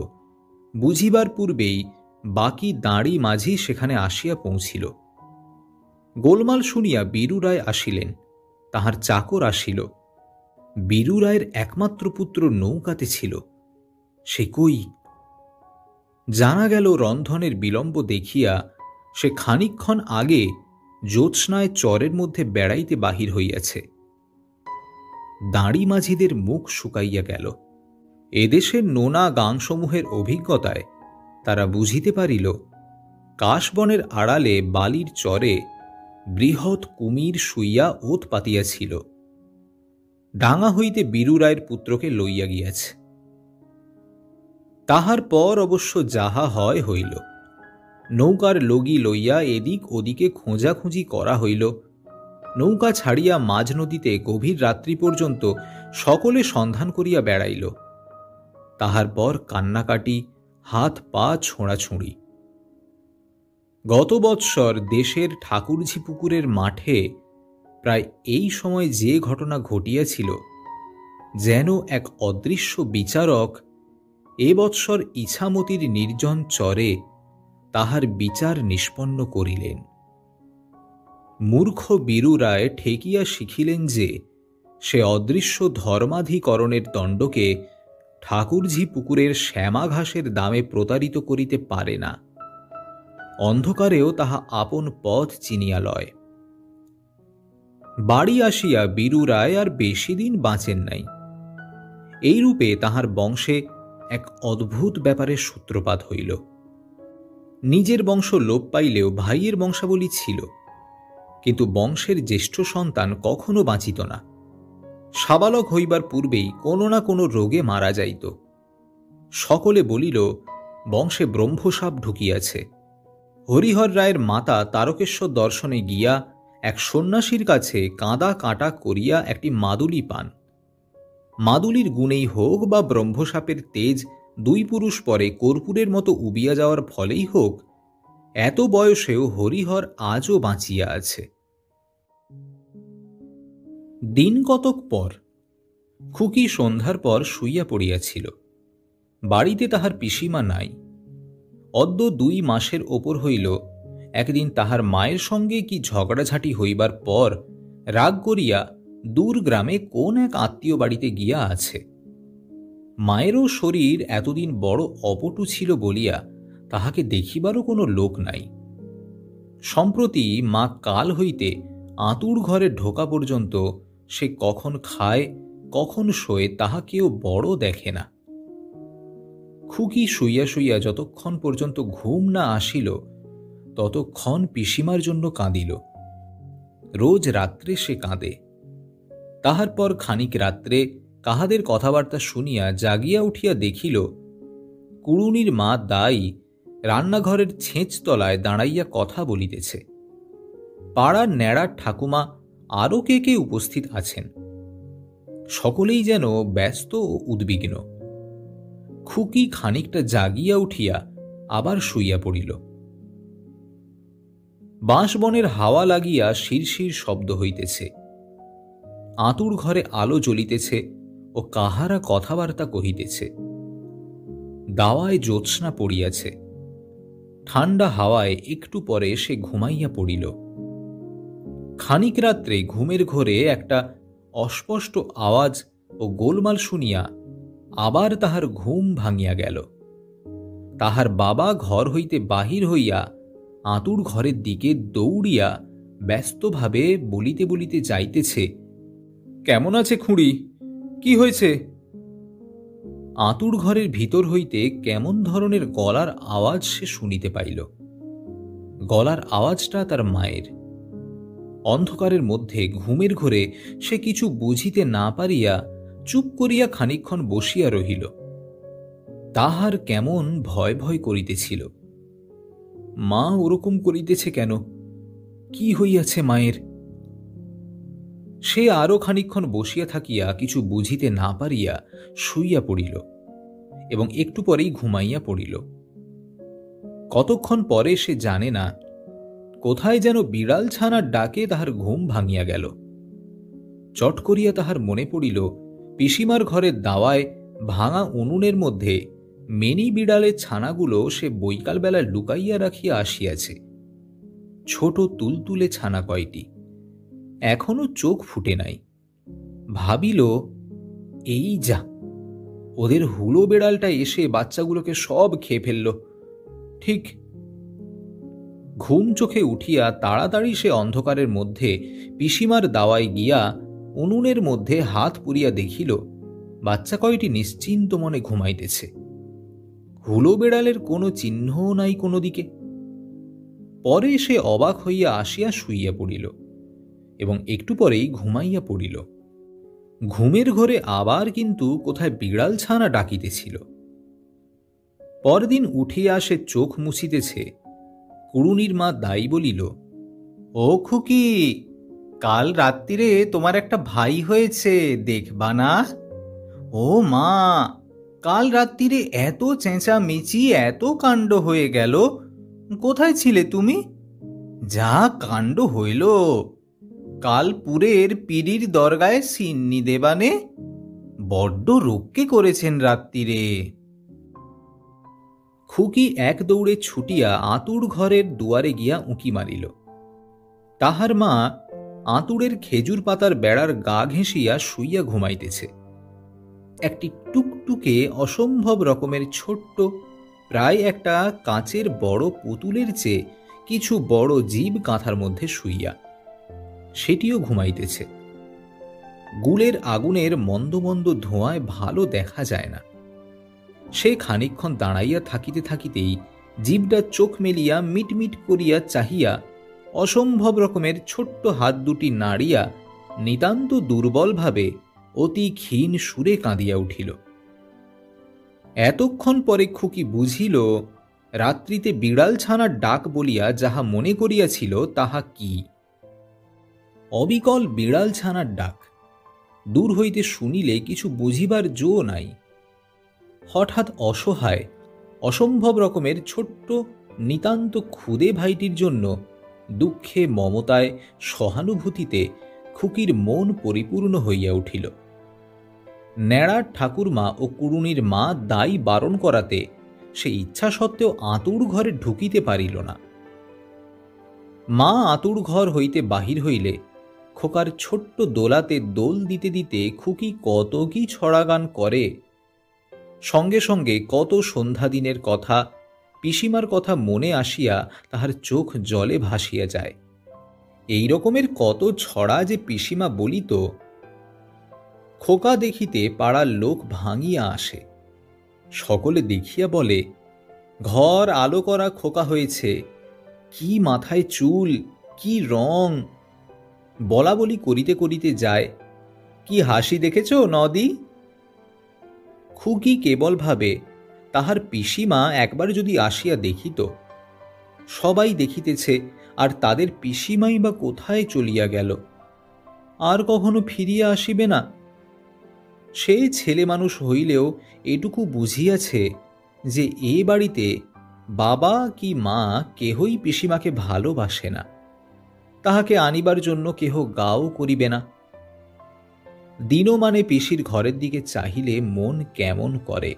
বুঝিবার পূর্বেই বাকি দাঁড়ি মাঝি সেখানে আসিয়া পৌঁছিল। গোলমাল শুনিয়া বীরু রায় আসিলেন, তাহার চাকর আসিল। বীরু রায়ের একমাত্র পুত্র নৌকাতে ছিল, সে কই? জানা গেল রন্ধনের বিলম্ব দেখিয়া সে খানিকক্ষণ আগে জ্যোৎস্নায় চরের মধ্যে বেড়াইতে বাহির হইয়াছে। দাঁড়ি মাঝিদের মুখ শুকাইয়া গেল। এদেশের নোনা গাংসমূহের অভিজ্ঞতায় তারা বুঝিতে পারিল কাশবনের আড়ালে বালির চরে বৃহৎ কুমির শুইয়া ওত পাতিয়াছিল। ডাঙা হইতে বীরু রায়ের পুত্রকে লইয়া গিয়াছে। তাহার পর অবশ্য যাহা হয় হইল। নৌকার লগি লইয়া এদিক ওদিকে খোঁজাখুঁজি করা হইল। নৌকা ছাড়িয়া মাঝ নদীতে গভীর রাত্রি পর্যন্ত সকলে সন্ধান করিয়া বেড়াইল। তাহার পর কান্নাকাটি, হাত পা ছোঁড়াছুঁড়ি। গত বৎসর দেশের ঠাকুরঝি পুকুরের মাঠে প্রায় এই সময় যে ঘটনা ঘটিয়াছিল, যেন এক অদৃশ্য বিচারক এ বৎসর ইছামতির নির্জন চরে তাহার বিচার নিষ্পন্ন করিলেন। মূর্খ বীরু রায় ঠেকিয়া শিখিলেন যে সে অদৃশ্য ধর্মাধিকরণের দণ্ডকে ঠাকুরঝি পুকুরের শ্যামা ঘাসের দামে প্রতারিত করিতে পারে না। অন্ধকারেও তাহা আপন পথ চিনিয়া লয়। বাড়ি আসিয়া বীরু রায় আর বেশি দিন বাঁচেন নাই। এইরূপে তাহার বংশে এক অদ্ভুত ব্যাপারের সূত্রপাত হইল। নিজের বংশ লোপ পাইলেও ভাইয়ের বংশাবলী ছিল, কিন্তু বংশের জ্যেষ্ঠ সন্তান কখনো বাঁচিত না। সাবালক হইবার পূর্বেই কোনো না কোনো রোগে মারা যাইত। সকলে বলিল বংশে ব্রহ্মসাপ ঢুকিয়াছে। হরিহর রায়ের মাতা তারকেশ্বর দর্শনে গিয়া এক সন্ন্যাসীর কাছে কাঁদা কাটা করিয়া একটি মাদুলি পান। মাদুলির গুণেই হোক বা ব্রহ্মসাপের তেজ 2 পুরুষ পরে কর্পূরের মতো উবিয়া যাওয়ার ফলেই হোক, এত বয়সেও হরিহর আজও বাঁচিয়া আছে। দিন কতক পর খুকি সন্ধ্যার পর শুইয়া পড়িয়াছিল। বাড়িতে তাহার পিসিমা নাই। অদ্য 2 মাসের ওপর হইল একদিন তাহার মায়ের সঙ্গে কি ঝগড়াঝাটি হইবার পর রাগ করিয়া দূর গ্রামে কোন এক আত্মীয় বাড়িতে গিয়া আছে। মায়েরও শরীর এতদিন বড় অপটু ছিল বলিয়া তাহাকে দেখিবারও কোনো লোক নাই। সম্প্রতি মা কাল হইতে আঁতুড় ঘরে ঢোকা পর্যন্ত সে কখন খায় কখন শোয় তাহা কেউ বড় দেখে না। খুকি শুইয়া শুইয়া যতক্ষণ পর্যন্ত ঘুম না আসিল ততক্ষণ পিসিমার জন্য কাঁদিল। রোজ রাত্রে সে কাঁদে। তাহার পর খানিক রাত্রে কাহাদের কথাবার্তা শুনিয়া জাগিয়া উঠিয়া দেখিল কুড়ুনির মা দাই রান্নাঘরের ছেঁচতলায় দাঁড়াইয়া কথা বলিতেছে। পাড়ার ন্যাড়ার ঠাকুমা আরও কে কে উপস্থিত আছেন। সকলেই যেন ব্যস্ত ও উদ্বিগ্ন। খুকি খানিকটা জাগিয়া উঠিয়া আবার শুইয়া পড়িল। বাঁশবনের হাওয়া লাগিয়া শিরশির শব্দ হইতেছে। আঁতুড় ঘরে আলো জ্বলিতেছে ও কাহারা কথাবার্তা কহিতেছে। দাওয়ায় জ্যোৎস্না পড়িয়াছে। ঠান্ডা হাওয়ায় একটু পরে সে ঘুমাইয়া পড়িল। খানিক রাত্রে ঘুমের ঘোরে একটা অস্পষ্ট আওয়াজ ও গোলমাল শুনিয়া আবার তাহার ঘুম ভাঙিয়া গেল। তাহার বাবা ঘর হইতে বাহির হইয়া আঁতুড় ঘরের দিকে দৌড়িয়া ব্যস্তভাবে বলিতে বলিতে যাইতেছে, কেমন আছে খুঁড়ি? কি হয়েছে? আঁতুড় ঘরের ভিতর হইতে কেমন ধরনের গলার আওয়াজ সে শুনিতে পাইল। গলার আওয়াজটা তার মায়ের। অন্ধকারের মধ্যে ঘুমের ঘোরে সে কিছু বুঝিতে না পারিয়া চুপ করিয়া খানিকক্ষণ বসিয়া রহিল। তাহার কেমন ভয় ভয় করিতেছিল। মা ওরকম করিতেছে কেন? কি হইয়াছে মায়ের? সে আরো খানিকক্ষণ বসিয়া থাকিয়া কিছু বুঝিতে না পারিয়া শুইয়া পড়িল এবং একটু পরেই ঘুমাইয়া পড়িল। কতক্ষণ পরে সে জানে না, কোথায় যেন বিড়াল ছানার ডাকে তাহার ঘুম ভাঙিয়া গেল। চট করিয়া তাহার মনে পড়িল পিসিমার ঘরের দাওয়ায় ভাঙা উনুনের মধ্যে মেনি বিড়ালের ছানাগুলো সে বৈকালবেলা লুকাইয়া রাখিয়া আসিয়াছে। ছোট তুলতুলে ছানা কয়টি, এখনো চোখ ফুটে নাই। ভাবিল, এই যা, ওদের হুলো বেড়ালটা এসে বাচ্চাগুলোকে সব খেয়ে ফেলল। ঠিক। ঘুম চোখে উঠিয়া তাড়াতাড়ি সে অন্ধকারের মধ্যে পিসিমার দাওয়ায় গিয়া উনুনের মধ্যে হাত পুরিয়া দেখিল বাচ্চা কয়টি নিশ্চিন্ত মনে ঘুমাইতেছে। হুলো বেড়ালের কোনো চিহ্নও নাই কোনো দিকে। পরে সে অবাক হইয়া আসিয়া শুইয়া পড়িল এবং একটু পরেই ঘুমাইয়া পড়িল। ঘুমের ঘরে আবার কিন্তু কোথায় বিড়াল ছানা ডাকিতেছিল। পরদিন উঠিয়া সে চোখ মুছিতেছে। কুড়ুনির মা দাই বলিল, ও খুকি, কাল রাত্রিরে তোমার একটা ভাই হয়েছে, দেখবা না? ও মা, কাল রাত্রিরে এত চেঁচামেচি, এত কাণ্ড হয়ে গেল, কোথায় ছিলে তুমি? যা কাণ্ড হইল! কালপুরের পীরির দরগায় সিন্নি দেবানে বড্ড রক্ষে করেছেন রাত্রিরে। খুকি এক দৌড়ে ছুটিয়া আঁতুড় ঘরের দুয়ারে গিয়া উঁকি মারিল। তাহার মা আঁতুড়ের খেজুর পাতার বেড়ার গা ঘেঁষিয়া শুইয়া ঘুমাইতেছে। একটি টুকটুকে অসম্ভব রকমের ছোট্ট, প্রায় একটা কাঁচের বড় পুতুলের চেয়ে কিছু বড় জীব কাঁথার মধ্যে শুইয়া, সেটিও ঘুমাইতেছে। গুলের আগুনের মন্দ মন্দ ধোঁয়ায় ভালো দেখা যায় না। সে খানিকক্ষণ দাঁড়াইয়া থাকিতে থাকিতেই জীবটা চোখ মেলিয়া মিটমিট করিয়া চাহিয়া অসম্ভব রকমের ছোট্ট হাত দুটি নাড়িয়া নিতান্ত দুর্বলভাবে অতি ক্ষীণ সুরে কাঁদিয়া উঠিল। এতক্ষণ পরে খুকি বুঝিল রাত্রিতে বিড়াল ছানার ডাক বলিয়া যাহা মনে করিয়াছিল তাহা কি। অবিকল বিড়াল ছানার ডাক। দূর হইতে শুনিলে কিছু বুঝিবার জো নাই। হঠাৎ অসহায়, অসম্ভব রকমের ছোট্ট নিতান্ত ক্ষুদে ভাইটির জন্য দুঃখে, মমতায়, সহানুভূতিতে খুকির মন পরিপূর্ণ হইয়া উঠিল। ন্যাড়ার ঠাকুরমা ও কুড়ুনির মা দাই বারণ করাতে সে ইচ্ছা সত্ত্বেও আঁতুড় ঘরে ঢুকিতে পারিল না। মা আঁতুড় ঘর হইতে বাহির হইলে খোকার ছোট্ট দোলাতে দোল দিতে দিতে খুকি কত কি ছড়াগান করে। সঙ্গে সঙ্গে কত সন্ধ্যা দিনের কথা, পিসিমার কথা মনে আসিয়া তাহার চোখ জলে ভাসিয়া যায়। এই রকমের কত ছড়া যে পিসিমা বলিত। খোকা দেখিতে পাড়ার লোক ভাঙিয়া আসে। সকলে দেখিয়া বলে, ঘর আলো করা খোকা হয়েছে, কি মাথায় চুল, কি রং! বলা বলি করিতে করিতে যায়, কি হাসি দেখেছ নদি? খুকি কেবল ভাবে তাহার পিসিমা একবার যদি আসিয়া দেখিত। সবাই দেখিতেছে, আর তাদের পিসিমাই বা কোথায় চলিয়া গেল, আর কখনো ফিরিয়া আসিবে না। সে ছেলে মানুষ হইলেও এটুকু বুঝিয়াছে যে এ বাড়িতে বাবা কি মা কেহই পিসিমাকে ভালোবাসে না, তাহাকে আনিবার জন্য কেহ গাও করিবে না। দিনমানে পিসির ঘরের দিকে চাহিলে মন কেমন করে।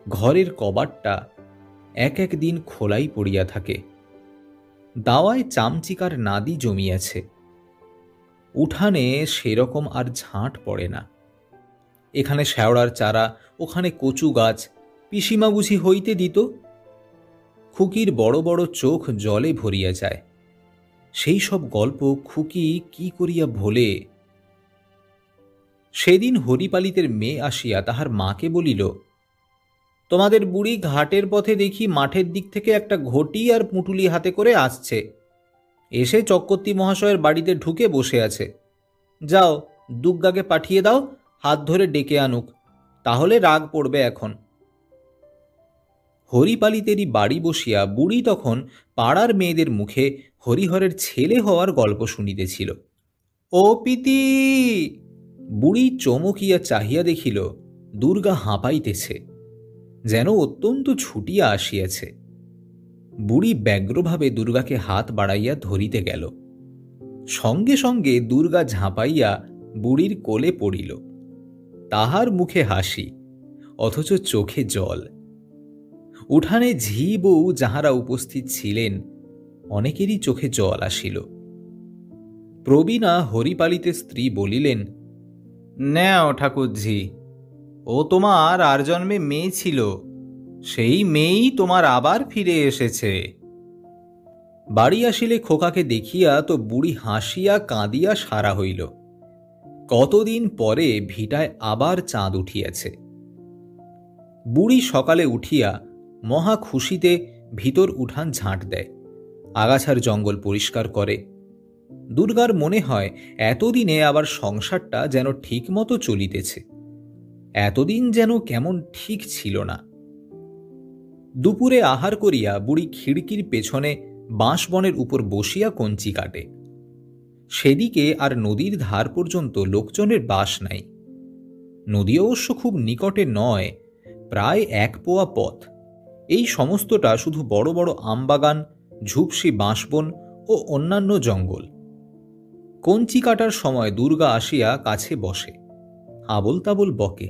ঘরের কবাটটা এক এক দিন খোলাই পড়িয়া থাকে। দাওয়ায় চামচিকার নাদি জমিয়াছে। উঠানে সেরকম আর ঝাঁট পড়ে না। এখানে শ্যাওড়ার চারা, ওখানে কচু গাছ, পিসিমা বুঝি হইতে দিত? খুকির বড় বড় চোখ জলে ভরিয়া যায়। সেই সব গল্প খুকি কি করিয়া ভোলে। সেদিন হরিপালিতের মেয়ে আসিয়া তাহার মাকে বলিল, তোমাদের বুড়ি ঘাটের পথে দেখি মাঠের দিক থেকে একটা ঘটি আর পুঁটুলি হাতে করে আসছে, এসে চক্রবর্তী মহাশয়ের বাড়িতে ঢুকে বসে আছে। যাও, দুর্গাকে পাঠিয়ে দাও, হাত ধরে ডেকে আনুক, তাহলে রাগ পড়বে এখন। হরিপালিতেরই বাড়ি বসিয়া বুড়ি তখন পাড়ার মেয়েদের মুখে হরিহরের ছেলে হওয়ার গল্প শুনিতেছিল। ও পিতি! বুড়ি চমকিয়া চাহিয়া দেখিল দুর্গা হাঁপাইতেছে, যেন অত্যন্ত ছুটিয়া আসিয়াছে। বুড়ি ব্যগ্রভাবে দুর্গাকে হাত বাড়াইয়া ধরিতে গেল। সঙ্গে সঙ্গে দুর্গা ঝাঁপাইয়া বুড়ির কোলে পড়িল। তাহার মুখে হাসি, অথচ চোখে জল। উঠানে ঝি বউ যাহারা উপস্থিত ছিলেন, অনেকেরই চোখে জল আসিল। প্রবীণা হরিপালিতের স্ত্রী বলিলেন, নেও ঠাকুরঝি, ও তোমার আর জন্মে মেয়ে ছিল, সেই মেয়েই তোমার আবার ফিরে এসেছে। বাড়ি আসিলে খোকাকে দেখিয়া তো বুড়ি হাসিয়া কাঁদিয়া সারা হইল। কতদিন পরে ভিটায় আবার চাঁদ উঠিয়াছে। বুড়ি সকালে উঠিয়া মহা খুশিতে ভিতর উঠান ঝাঁট দেয়, আগাছার জঙ্গল পরিষ্কার করে। দুর্গার মনে হয় এতদিনে আবার সংসারটা যেন ঠিক মতো চলিতেছে। এতদিন যেন কেমন ঠিক ছিল না। দুপুরে আহার করিয়া বুড়ি খিড়কির পেছনে বাঁশবনের উপর বসিয়া কঞ্চি কাটে। সেদিকে আর নদীর ধার পর্যন্ত লোকজনের বাস নাই। নদী অবশ্য খুব নিকটে নয়, প্রায় 1 পোয়া পথ। এই সমস্তটা শুধু বড় বড় আমবাগান, ঝুপসি বাঁশবন ও অন্যান্য জঙ্গল। কঞ্চি কাটার সময় দুর্গা আসিয়া কাছে বসে, আবোল তাবোল বকে।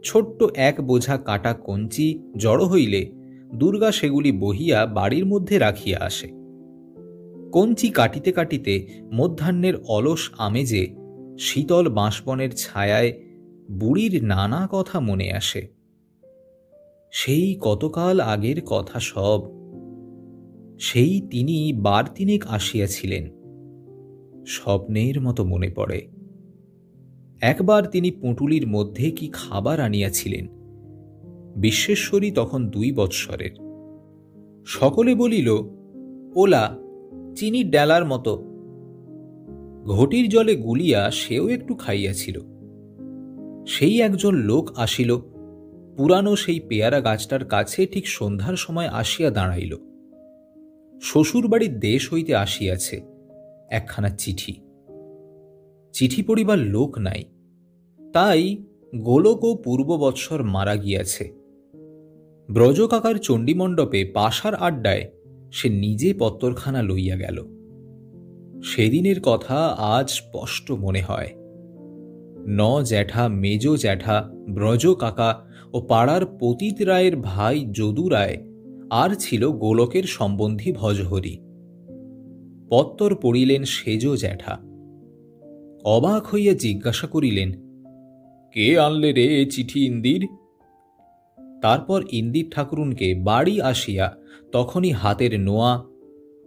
ছোট্ট 1 বোঝা কাটা কঞ্চি জড়ো হইলে দুর্গা সেগুলি বহিয়া বাড়ির মধ্যে রাখিয়া আসে। কঞ্চি কাটিতে কাটিতে মধ্যাহ্নের অলস আমেজে শীতল বাঁশবনের ছায়ায় বুড়ির নানা কথা মনে আসে। সেই কতকাল আগের কথা সব। সেই তিনি 12 তিনেক আসিয়াছিলেন, স্বপ্নের মতো মনে পড়ে। একবার তিনি পুঁটুলির মধ্যে কি খাবার আনিয়াছিলেন। বিশ্বেশ্বরী তখন 2 বৎসরের। সকলে বলিল, ওলা চিনির ডেলার মতো। ঘটির জলে গুলিয়া সেও একটু খাইয়াছিল। সেই একজন লোক আসিল, পুরানো সেই পেয়ারা গাছটার কাছে ঠিক সন্ধ্যার সময় আসিয়া দাঁড়াইল। শ্বশুর বাড়ির দেশ হইতে আসিয়াছে একখানা চিঠি। চিঠি পড়িবার লোক নাই, তাই গোলকও পূর্ব বৎসর মারা গিয়াছে। ব্রজকাকার চণ্ডীমণ্ডপে পাশার আড্ডায় সে নিজে পত্তরখানা লইয়া গেল। সেদিনের কথা আজ স্পষ্ট মনে হয়। জ্যাঠা, মেজ জ্যাঠা, ব্রজ কাকা ও পাড়ার পতিত রায়ের ভাই যদু রায়, আর ছিল গোলকের সম্বন্ধী ভজহরি। পত্তর পড়িলেন সেজ জ্যাঠা। অবাক হইয়া জিজ্ঞাসা করিলেন, কে আনলে রে এ চিঠি ইন্দির? তারপর ইন্দির ঠাকুরুনকে বাড়ি আসিয়া তখনই হাতের নোয়া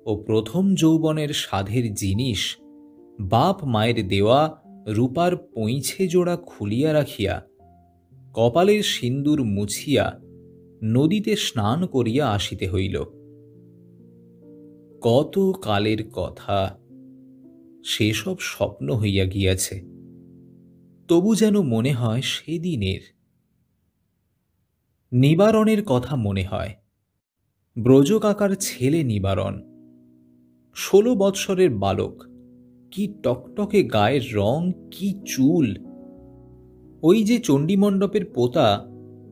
ও প্রথম যৌবনের সাধের জিনিস, বাপ মায়ের দেওয়া রূপার পৈঁছে জোড়া খুলিয়া রাখিয়া, কপালের সিন্দুর মুছিয়া নদীতে স্নান করিয়া আসিতে হইল। কত কালের কথা! সেসব স্বপ্ন হইয়া গিয়াছে। তবু যেন মনে হয় সেদিনের। নিবারণের কথা মনে হয়। ব্রজ কাকার ছেলে নিবারণ, 16 বৎসরের বালক। কি টকটকে গায়ের রং, কি চুল! ওই যে চণ্ডীমণ্ডপের পোতা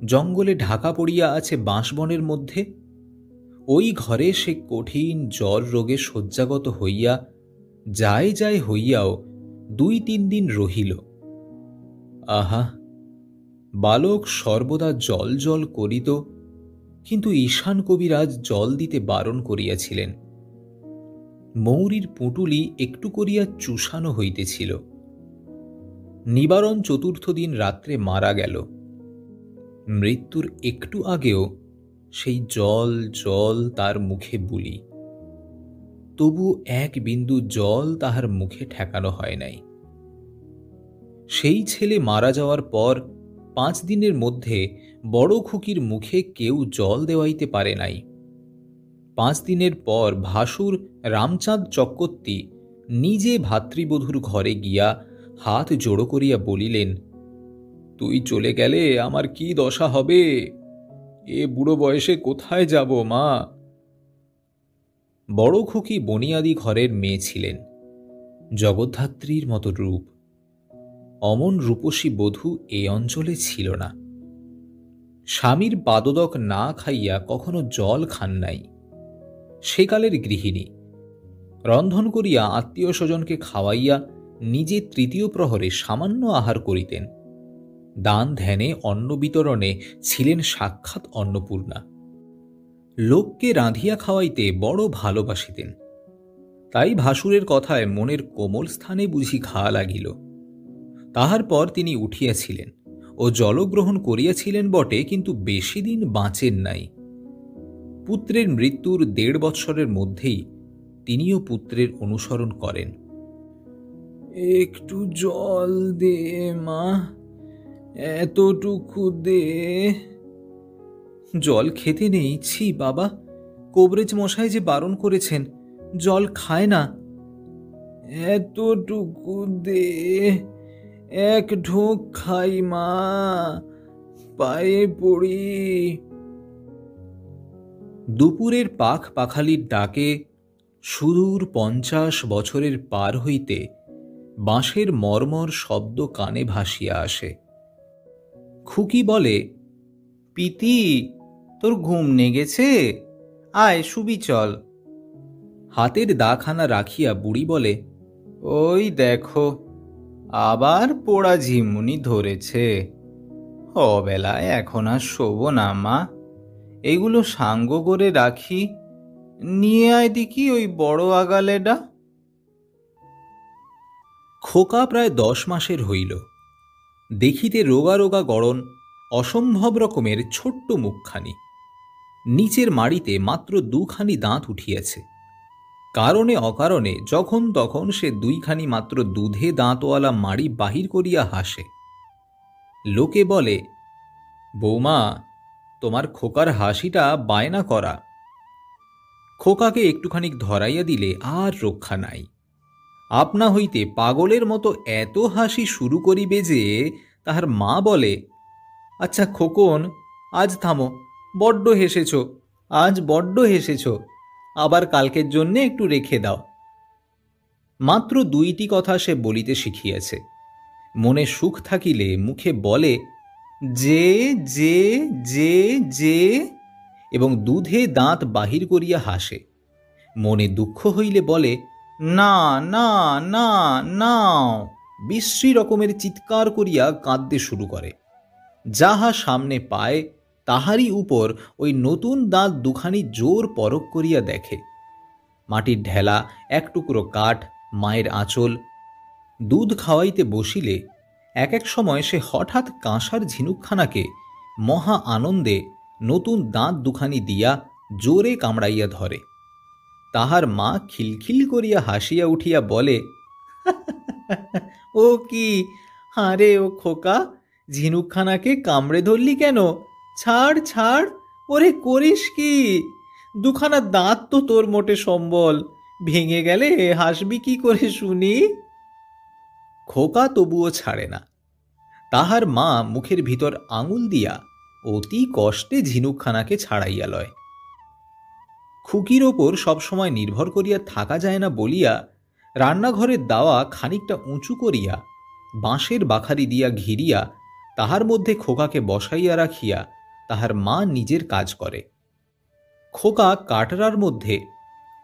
জঙ্গলে ঢাকা পড়িয়া আছে বাঁশবনের মধ্যে, ওই ঘরে সে কঠিন জ্বর রোগে শয্যাগত হইয়া যায় যায় হইয়াও 2-3 দিন রহিল। আহা, বালক সর্বদা জল জল করিত, কিন্তু ঈশান কবিরাজ জল দিতে বারণ করিয়াছিলেন। মৌরীর পুঁটুলি একটু করিয়া চুষানো হইতেছিল। নিবারণ 4th দিন রাত্রে মারা গেল। মৃত্যুর একটু আগেও সেই জল জল তার মুখে বুলি, তবু এক বিন্দু জল তাহার মুখে ঠেকানো হয় নাই। সেই ছেলে মারা যাওয়ার পর 5 দিনের মধ্যে বড় খুকির মুখে কেউ জল দেওয়াইতে পারে নাই। 5 দিনের পর ভাসুর রামচাঁদ চক্রবর্তী নিজে ভাতৃবধূর ঘরে গিয়া হাত জোড়ো করিয়া বলিলেন, তুই চলে গেলে আমার কি দশা হবে? এ বুড়ো বয়সে কোথায় যাব মা? বড় খুকি বনিয়াদি ঘরের মেয়ে ছিলেন, জগদ্ধাত্রীর মতো রূপ। অমন রূপসী বধূ এই অঞ্চলে ছিল না। স্বামীর পাদদক না খাইয়া কখনো জল খান নাই। সেকালের গৃহিণী রন্ধন করিয়া আত্মীয় স্বজনকে খাওয়াইয়া নিজে 3য় প্রহরে সামান্য আহার করিতেন। দান ধ্যানে অন্ন বিতরণে ছিলেন সাক্ষাৎ অন্নপূর্ণা। লোককে রাঁধিয়া খাওয়াইতে বড় ভালোবাসিতেন। তাই ভাসুরের কথায় মনের কোমল স্থানে বুঝি ঘা লাগিল। তাহার পর তিনি উঠিয়াছিলেন ও জলগ্রহণ করিয়াছিলেন বটে, কিন্তু বেশি দিন বাঁচেন নাই। পুত্রের মৃত্যুর 1.5 বৎসরের মধ্যেই তিনিও পুত্রের অনুসরণ করেন। একটু জল দে মা, এতটুকু দে। জল খেতে নেই, ছি বাবা, কবরেজ মশাই যে বারণ করেছেন, জল খায় না। এতটুকু দে, এক ঢোক খাই মা, পায়ে পড়ি। দুপুরের পাখ পাখালির ডাকে সুদূর 50 বছরের পার হইতে বাঁশের মর্মর শব্দ কানে ভাসিয়া আসে। খুকি বলে, পিতি, তোর ঘুম নেগেছে? আয় শুবি চল। হাতের দাখানা রাখিয়া বুড়ি বলে, ওই দেখো আবার পোড়া ঝিমুনি ধরেছে। অবেলায় এখন আর শোব না মা, এগুলো সাঙ্গ করে রাখি, নিয়ে আয় দেখি ওই বড় আগালেডা। খোকা প্রায় 10 মাসের হইল। দেখিতে রোগা রোগা গড়ন, অসম্ভব রকমের ছোট্ট মুখখানি। নিচের মাড়িতে মাত্র 2খানি দাঁত উঠিয়াছে। কারণে অকারণে যখন তখন সে 2খানি মাত্র দুধে দাঁতওয়ালা মাড়ি বাহির করিয়া হাসে। লোকে বলে, বৌমা, তোমার খোকার হাসিটা বায়না করা। খোকাকে একটুখানি ধরাইয়া দিলে আর রক্ষা নাই। আপনা হইতে পাগলের মতো এত হাসি শুরু করিবে যে তাহার মা বলে, আচ্ছা খোকন, আজ থামো, বড্ড হেসেছ, আজ বড্ড হেসেছ, আবার কালকের জন্যে একটু রেখে দাও। মাত্র 2টি কথা সে বলিতে শিখিয়াছে। মনে সুখ থাকিলে মুখে বলে যে যে যে যে, এবং দুধে দাঁত বাহির করিয়া হাসে। মনে দুঃখ হইলে বলে না না না না, বিশ্রী রকমের চিৎকার করিয়া কাঁদতে শুরু করে। যাহা সামনে পায় তাহারই উপর ওই নতুন দাঁত 2খানি জোর পরক করিয়া দেখে। মাটির ঢেলা, এক টুকরো কাঠ, মায়ের আঁচল। দুধ খাওয়াইতে বসিলে এক এক সময় সে হঠাৎ কাঁসার ঝিনুকখানাকে মহা আনন্দে নতুন দাঁত 2খানি দিয়া জোরে কামড়াইয়া ধরে। তাহার মা খিলখিল করিয়া হাসিয়া উঠিয়া বলে, ও কি হারে ও খোকা, ঝিনুকখানাকে কামড়ে ধরলি কেন? ছাড় ছাড়, ওরে করিস কি? 2খানা দাঁত তো তোর মোটে সম্বল, ভেঙে গেলে হাসবি কি করে শুনি? খোকা তবুও ছাড়ে না। তাহার মা মুখের ভিতর আঙুল দিয়া অতি কষ্টে ঝিনুকখানাকে ছাড়াইয়া লয়। খুকির ওপর সবসময় নির্ভর করিয়া থাকা যায় না বলিয়া রান্নাঘরের দাওয়া খানিকটা উঁচু করিয়া বাঁশের বাখারি দিয়া ঘিরিয়া তাহার মধ্যে খোকাকে বসাইয়া রাখিয়া তাহার মা নিজের কাজ করে। খোকা কাটরার মধ্যে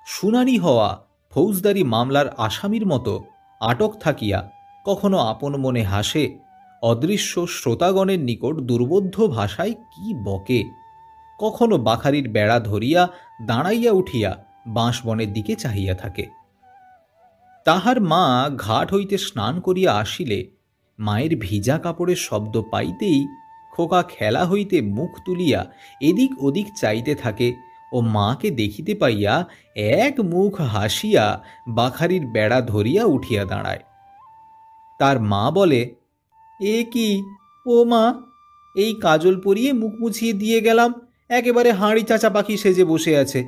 শুনানি হওয়া ফৌজদারি মামলার আসামির মতো আটক থাকিয়া কখনো আপন মনে হাসে, অদৃশ্য শ্রোতাগণের নিকট দুর্বোধ্য ভাষায় কি বকে, কখনো বাখারির বেড়া ধরিয়া দাঁড়াইয়া উঠিয়া বাঁশবনের দিকে চাহিয়া থাকে। তাহার মা ঘাট হইতে স্নান করিয়া আসিলে মায়ের ভিজা কাপড়ের শব্দ পাইতেই খোকা খেলা হইতে মুখ তুলিয়া এদিক ওদিক চাইতে থাকে ও মাকে দেখিতে পাইয়া এক মুখ হাসিয়া বাখারির বেড়া ধরিয়া উঠিয়া দাঁড়ায়। তার মা বলে, এ কি ও মা, এই কাজল পরিয়ে মুখ মুছিয়ে দিয়ে গেলাম, একেবারে হাঁড়ি চাচা পাখি সেজে বসে আছে,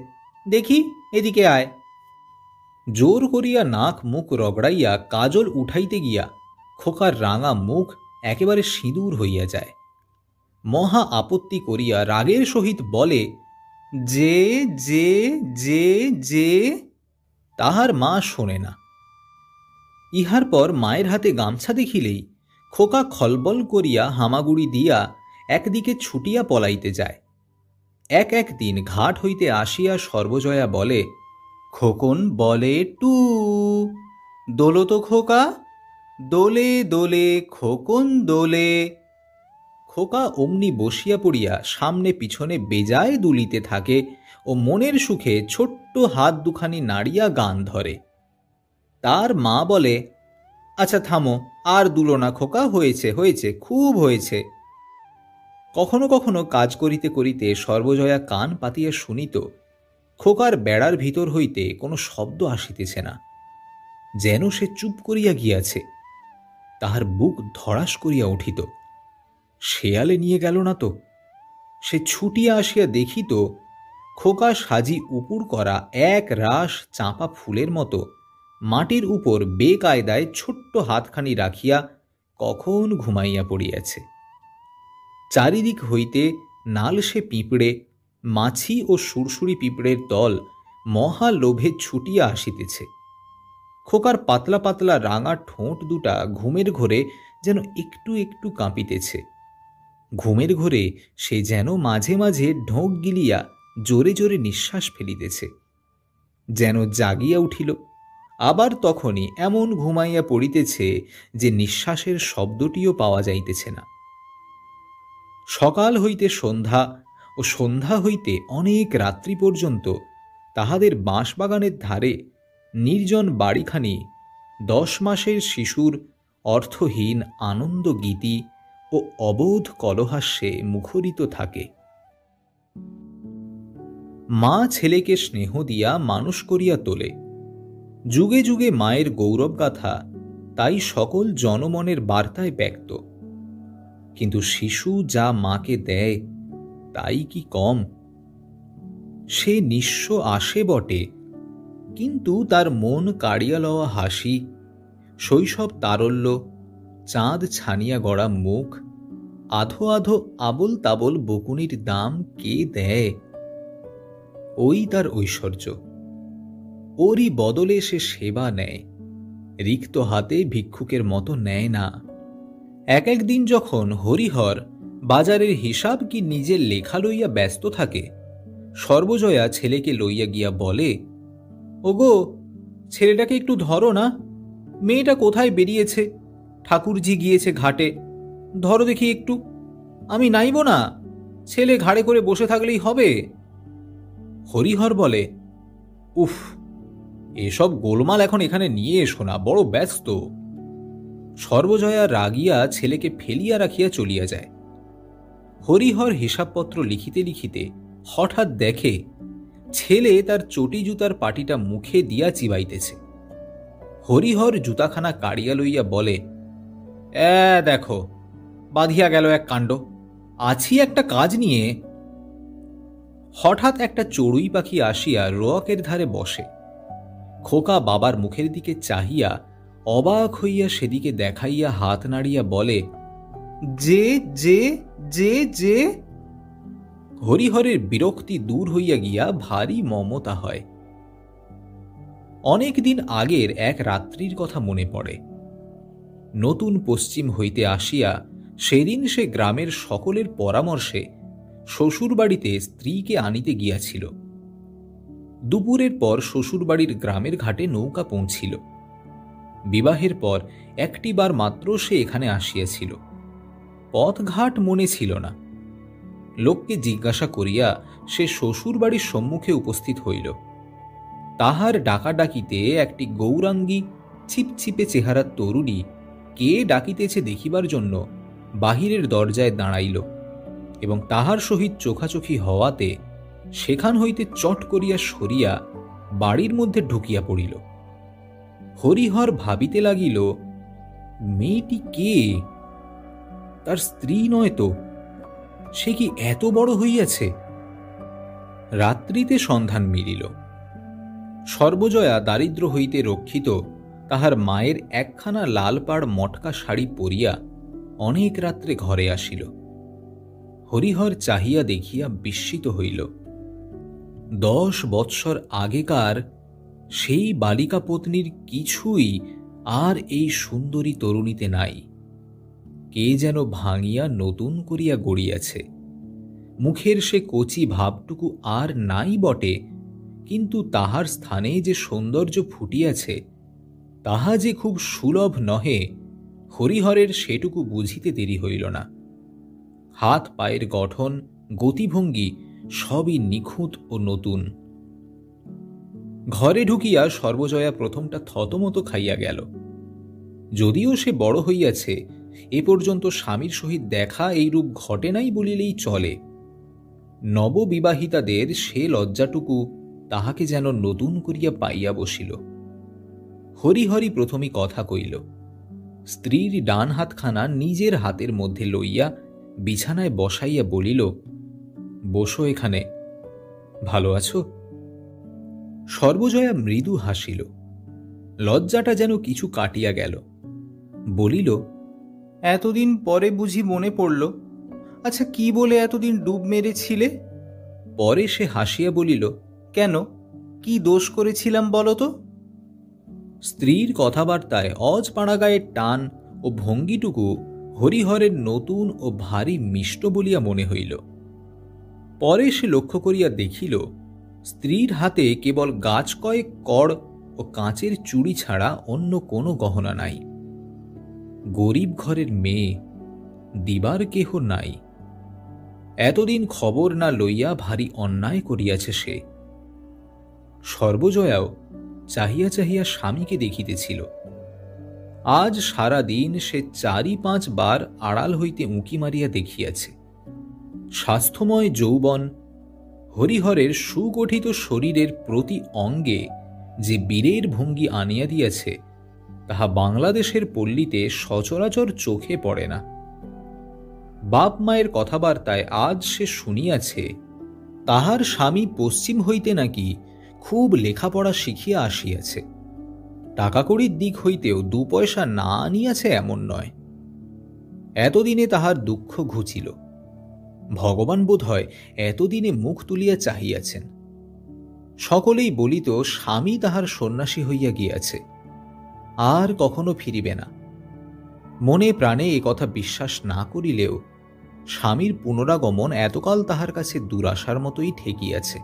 দেখি এদিকে আয়। জোর করিয়া নাক মুখ রগড়াইয়া কাজল উঠাইতে গিয়া খোকার রাঙা মুখ একেবারে সিঁদুর হইয়া যায়। মহা আপত্তি করিয়া রাগের সহিত বলে, যে যে যে যে। তাহার মা শোনে না। ইহার পর মায়ের হাতে গামছা দেখিলেই খোকা খলবল করিয়া হামাগুড়ি দিয়া একদিকে ছুটিয়া পলাইতে যায়। এক দিন ঘাট হইতে আসিয়া সর্বজয়া বলে, খোকন বলে টু, দোলো তো খোকা, দোলে দোলে খোকন দোলে। খোকা অমনি বসিয়া পড়িয়া সামনে পিছনে বেজায় দুলিতে থাকে ও মনের সুখে ছোট্ট হাত দুখানি নাড়িয়া গান ধরে। তার মা বলে, আচ্ছা থামো, আর দুলো না খোকা, হয়েছে হয়েছে, খুব হয়েছে। কখনো কখনো কাজ করিতে করিতে সর্বজয়া কান পাতিয়া শুনিত খোকার বেড়ার ভিতর হইতে কোনো শব্দ আসিতেছে না, যেন সে চুপ করিয়া গিয়াছে। তাহার বুক ধড়াস করিয়া উঠিত। শেয়ালে নিয়ে গেল না তো? সে ছুটিয়া আসিয়া দেখিত খোকা সাজি উপুর করা এক রাশ চাঁপা ফুলের মতো মাটির উপর বেকায়দায় ছোট্ট হাতখানি রাখিয়া কখন ঘুমাইয়া পড়িয়াছে। চারিদিক হইতে নালসে পিঁপড়ে, মাছি ও সুরসুরি পিঁপড়ের দল মহা লোভে ছুটিয়া আসিতেছে। খোকার পাতলা পাতলা রাঙা ঠোঁট দুটা ঘুমের ঘোরে যেন একটু একটু কাঁপিতেছে। ঘুমের ঘোরে সে যেন মাঝে মাঝে ঢোক গিলিয়া জোরে জোরে নিঃশ্বাস ফেলিতেছে, যেন জাগিয়া উঠিল, আবার তখনই এমন ঘুমাইয়া পড়িতেছে যে নিঃশ্বাসের শব্দটিও পাওয়া যাইতেছে না। সকাল হইতে সন্ধ্যা ও সন্ধ্যা হইতে অনেক রাত্রি পর্যন্ত তাহাদের বাঁশবাগানের ধারে নির্জন বাড়িখানি 10 মাসের শিশুর অর্থহীন আনন্দ গীতি ও অবোধ কলহাস্যে মুখরিত থাকে। মা ছেলেকে স্নেহ দিয়া মানুষ করিয়া তোলে। যুগে যুগে মায়ের গৌরবগাথা তাই সকল জনমনের বার্তায় ব্যক্ত। কিন্তু শিশু যা মাকে দেয় তাই কি কম? সে নিঃস্ব আসে বটে, কিন্তু তার মন কাড়িয়া লওয়া হাসি, শৈশব তারল্য, চাঁদ ছানিয়া গড়া মুখ, আধো আধো আবল তাবল বকুনির দাম কে দেয়? ওই তার ঐশ্বর্য। ওরই বদলে সে সেবা নেয়, রিক্ত হাতে ভিক্ষুকের মতো নেয় না। এক দিন যখন হরিহর বাজারের হিসাব কি নিজের লেখা লইয়া ব্যস্ত থাকে, সর্বজয়া ছেলেকে লইয়া গিয়া বলে, ওগো, ছেলেটাকে একটু ধরো না, মেয়েটা কোথায় বেরিয়েছে, ঠাকুরজি গিয়েছে ঘাটে, ধরো দেখি একটু। আমি নাইব না, ছেলে ঘাড়ে করে বসে থাকলেই হবে। হরিহর বলে, উফ, এসব গোলমাল এখন এখানে নিয়ে এসো না, বড় ব্যস্ত। সর্বজয়া রাগিয়া ছেলেকে ফেলিয়া রাখিয়া চলিয়া যায়। হরিহর হিসাবপত্র লিখিতে লিখিতে হঠাৎ দেখে ছেলে তার চটি জুতার পাটিটা মুখে দিয়া চিবাইতেছে। হরিহর জুতাখানা কাড়িয়া লইয়া বলে, দেখো, বাঁধিয়া গেল এক কাণ্ড, আছি একটা কাজ নিয়ে। হঠাৎ একটা চড়ুই পাখি আসিয়া রোয়াকের ধারে বসে। খোকা বাবার মুখের দিকে চাহিয়া অবাক হইয়া সেদিকে দেখাইয়া হাত নাড়িয়া বলে, যে যে যে যে। হরিহরের বিরক্তি দূর হইয়া গিয়া ভারী মমতা হয়। অনেক দিন আগের এক রাত্রির কথা মনে পড়ে। নতুন পশ্চিম হইতে আসিয়া সেদিন সে গ্রামের সকলের পরামর্শে শ্বশুরবাড়িতে স্ত্রীকে আনিতে গিয়াছিল। দুপুরের পর শ্বশুরবাড়ির গ্রামের ঘাটে নৌকা পৌঁছিল। বিবাহের পর একটি বার মাত্র সে এখানে আসিয়াছিল। পথঘাট মনে ছিল না। লোককে জিজ্ঞাসা করিয়া সে শ্বশুরবাড়ির সম্মুখে উপস্থিত হইল। তাহার ডাকাডাকিতে একটি গৌরাঙ্গী ছিপছিপে চেহারার তরুণী কে ডাকিতেছে দেখিবার জন্য বাহিরের দরজায় দাঁড়াইল এবং তাহার সহিত চোখাচোখি হওয়াতে সেখান হইতে চট করিয়া সরিয়া বাড়ির মধ্যে ঢুকিয়া পড়িল। হরিহর ভাবিতে লাগিল, মেয়েটি কে? তার স্ত্রী নয় তো? সে কি এত বড় হইয়াছে? রাত্রিতে সন্ধান মিলিল। সর্বজয়া দারিদ্র হইতে রক্ষিত তাহার মায়ের একখানা লালপাড় মটকা শাড়ি পরিয়া অনেক রাত্রে ঘরে আসিল। হরিহর চাহিয়া দেখিয়া বিস্মিত হইল। 10 বৎসর আগেকার সেই বালিকা পত্নীর কিছুই আর এই সুন্দরী তরুণীতে নাই। কে যেন ভাঙিয়া নতুন করিয়া গড়িয়াছে। মুখের সে কচি ভাবটুকু আর নাই বটে, কিন্তু তাহার স্থানে যে সৌন্দর্য ফুটিয়াছে তাহা যে খুব সুলভ নহে, হরিহরের সেটুকু বুঝিতে দেরি হইল না। হাত পায়ের গঠন, গতিভঙ্গি সবই নিখুঁত ও নতুন। ঘরে ঢুকিয়া সর্বজয়া প্রথমটা থতমত খাইয়া গেল। যদিও সে বড় হইয়াছে, এ পর্যন্ত স্বামীর সহিত দেখা এইরূপ ঘটে নাই বলিলেই চলে। নববিবাহিতাদের সে লজ্জাটুকু তাহাকে যেন নতুন করিয়া পাইয়া বসিল। হরিহরি প্রথমে কথা কইল। স্ত্রীর ডান হাতখানা নিজের হাতের মধ্যে লইয়া বিছানায় বসাইয়া বলিল, বসো এখানে। ভালো আছো? সর্বজয়া মৃদু হাসিল। লজ্জাটা যেন কিছু কাটিয়া গেল। বলিল, এতদিন পরে বুঝি মনে পড়ল? আচ্ছা, কি বলে এতদিন ডুব মেরেছিলে? পরে সে হাসিয়া বলিল, কেন, কি দোষ করেছিলাম বলো তো? স্ত্রীর কথাবার্তায় অজপাড়া গায়ের টান ও ভঙ্গিটুকু হরিহরের নতুন ও ভারী মিষ্ট বলিয়া মনে হইল। পরে সে লক্ষ্য করিয়া দেখিল, স্ত্রীর হাতে কেবল গাছ কয়েক কড় ও কাঁচের চুড়ি ছাড়া অন্য কোনো গহনা নাই। গরিব ঘরের মেয়ে, দিবার কেহ নাই। এতদিন খবর না লইয়া ভারী অন্যায় করিয়াছে সে। সর্বজয়াও চাহিয়া চাহিয়া স্বামীকে দেখিতেছিল। আজ সারা দিন সে 4-5 বার আড়াল হইতে উঁকি মারিয়া দেখিয়াছে। স্বাস্থ্যময় যৌবন, হরিহরের সুগঠিত শরীরের প্রতি অঙ্গে যে বীরের ভঙ্গি আনিয়া দিয়াছে তাহা বাংলাদেশের পল্লীতে সচরাচর চোখে পড়ে না। বাপ মায়ের কথাবার্তায় আজ সে শুনিয়াছে তাহার স্বামী পশ্চিম হইতে নাকি খুব লেখাপড়া শিখিয়া আসিয়াছে। টাকাকড়ির দিক হইতেও 2 পয়সা না আনিয়াছে এমন নয়। এতদিনে তাহার দুঃখ ঘুচিল। ভগবান বোধ হয় এতদিনে মুখ তুলিয়া চাহিয়াছেন। সকলেই বলিত স্বামী তাহার সন্ন্যাসী হইয়া গিয়াছে, আর কখনো ফিরিবে না। মনে প্রাণে এ কথা বিশ্বাস না করিলেও স্বামীর পুনরাগমন এতকাল তাহার কাছে দুরাশার মতোই ঠেকিয়াছে।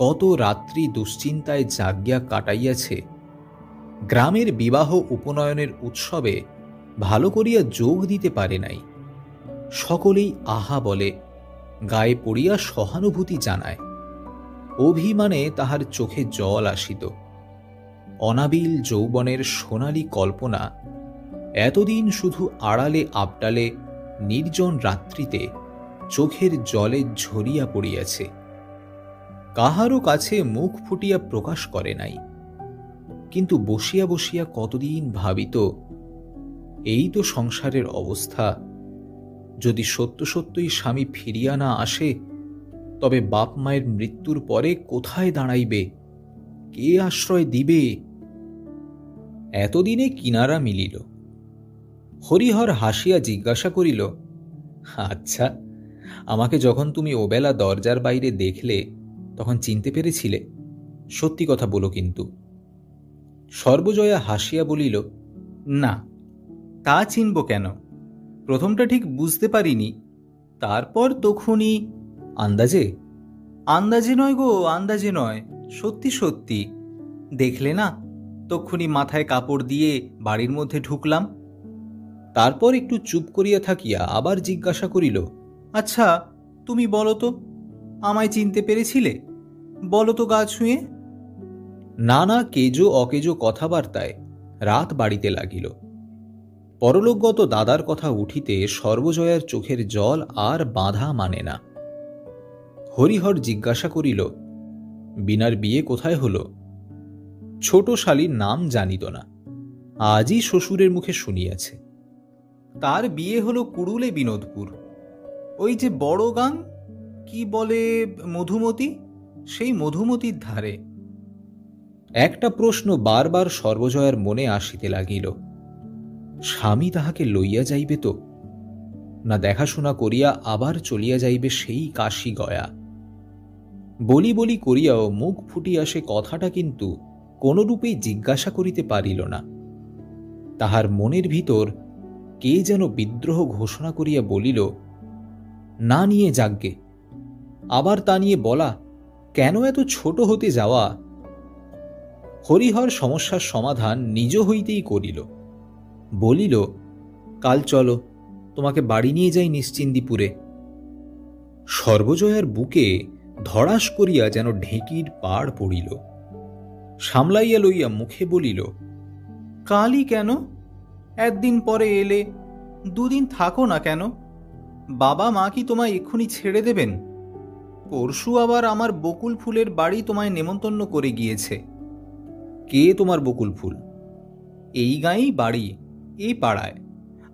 কত রাত্রি দুশ্চিন্তায় জাগিয়া কাটাইয়াছে। গ্রামের বিবাহ উপনয়নের উৎসবে ভালো করিয়া যোগ দিতে পারে নাই। সকলেই আহা বলে, গায়ে পড়িয়া সহানুভূতি জানায়। অভিমানে তাহার চোখে জল আসিত। অনাবিল যৌবনের সোনালী কল্পনা এতদিন শুধু আড়ালে আবডালে নির্জন রাত্রিতে চোখের জলে ঝরিয়া পড়িয়াছে। কাহারও কাছে মুখ ফুটিয়া প্রকাশ করে নাই, কিন্তু বসিয়া বসিয়া কতদিন ভাবিত, এই তো সংসারের অবস্থা। যদি সত্য সত্যই স্বামী ফিরিয়া না আসে, তবে বাপ মায়ের মৃত্যুর পরে কোথায় দাঁড়াইবে? কে আশ্রয় দিবে? এতদিনে কিনারা মিলিল। হরিহর হাসিয়া জিজ্ঞাসা করিল, আচ্ছা, আমাকে যখন তুমি ওবেলা দরজার বাইরে দেখলে তখন চিনতে পেরেছিলে? সত্যি কথা বলো কিন্তু। সর্বজয়া হাসিয়া বলিল, না, তা চিনব কেন? প্রথমটা ঠিক বুঝতে পারিনি, তারপর তখনই আন্দাজে। আন্দাজে নয় গো, আন্দাজে নয়, সত্যি সত্যি। দেখলে না, তক্ষুনি মাথায় কাপড় দিয়ে বাড়ির মধ্যে ঢুকলাম। তারপর একটু চুপ করিয়া থাকিয়া আবার জিজ্ঞাসা করিল, আচ্ছা, তুমি বলো তো, আমায় চিনতে পেরেছিলে? বলো তো গা ছুঁয়ে। নানা কেজো অকেজো কথাবার্তায় রাত বাড়িতে লাগিল। পরলোকগত দাদার কথা উঠিতে সর্বজয়ার চোখের জল আর বাঁধা মানে না। হরিহর জিজ্ঞাসা করিল, বিনার বিয়ে কোথায় হলো? ছোট শালীর নাম জানিত না, আজই শ্বশুরের মুখে শুনিয়াছে। তার বিয়ে হলো কুড়ুলে বিনোদপুর, ওই যে বড় গাং, কি বলে, মধুমতি, সেই মধুমতির ধারে। একটা প্রশ্ন বারবার সর্বজয়ার মনে আসিতে লাগিল, স্বামী তাহাকে লইয়া যাইবে তো, না দেখাশোনা করিয়া আবার চলিয়া যাইবে সেই কাশী গয়া? বলি বলি করিয়াও মুখ ফুটিয়া সে কথাটা কিন্তু কোনরূপেই জিজ্ঞাসা করিতে পারিল না। তাহার মনের ভিতর কে যেন বিদ্রোহ ঘোষণা করিয়া বলিল, না নিয়ে যাগ্গে, আবার তা নিয়ে বলা, কেন এত ছোট হতে যাওয়া? হরিহর সমস্যার সমাধান নিজ হইতেই করিল। বলিল, কাল চলো, তোমাকে বাড়ি নিয়ে যাই নিশ্চিন্দিপুরে। সর্বজয়ার বুকে ধড়াস করিয়া যেন ঢেঁকির পাড় পড়িল। সামলাইয়া লইয়া মুখে বলিল, কালই কেন? একদিন পরে এলে, দুদিন থাকো না কেন? বাবা মা কি তোমায় এক্ষুনি ছেড়ে দেবেন? পরশু আবার আমার বকুল ফুলের বাড়ি তোমায় নেমন্তন্ন করে গিয়েছে। কে তোমার বকুল ফুল? এই গাঁয়েই বাড়ি, এই পাড়ায়,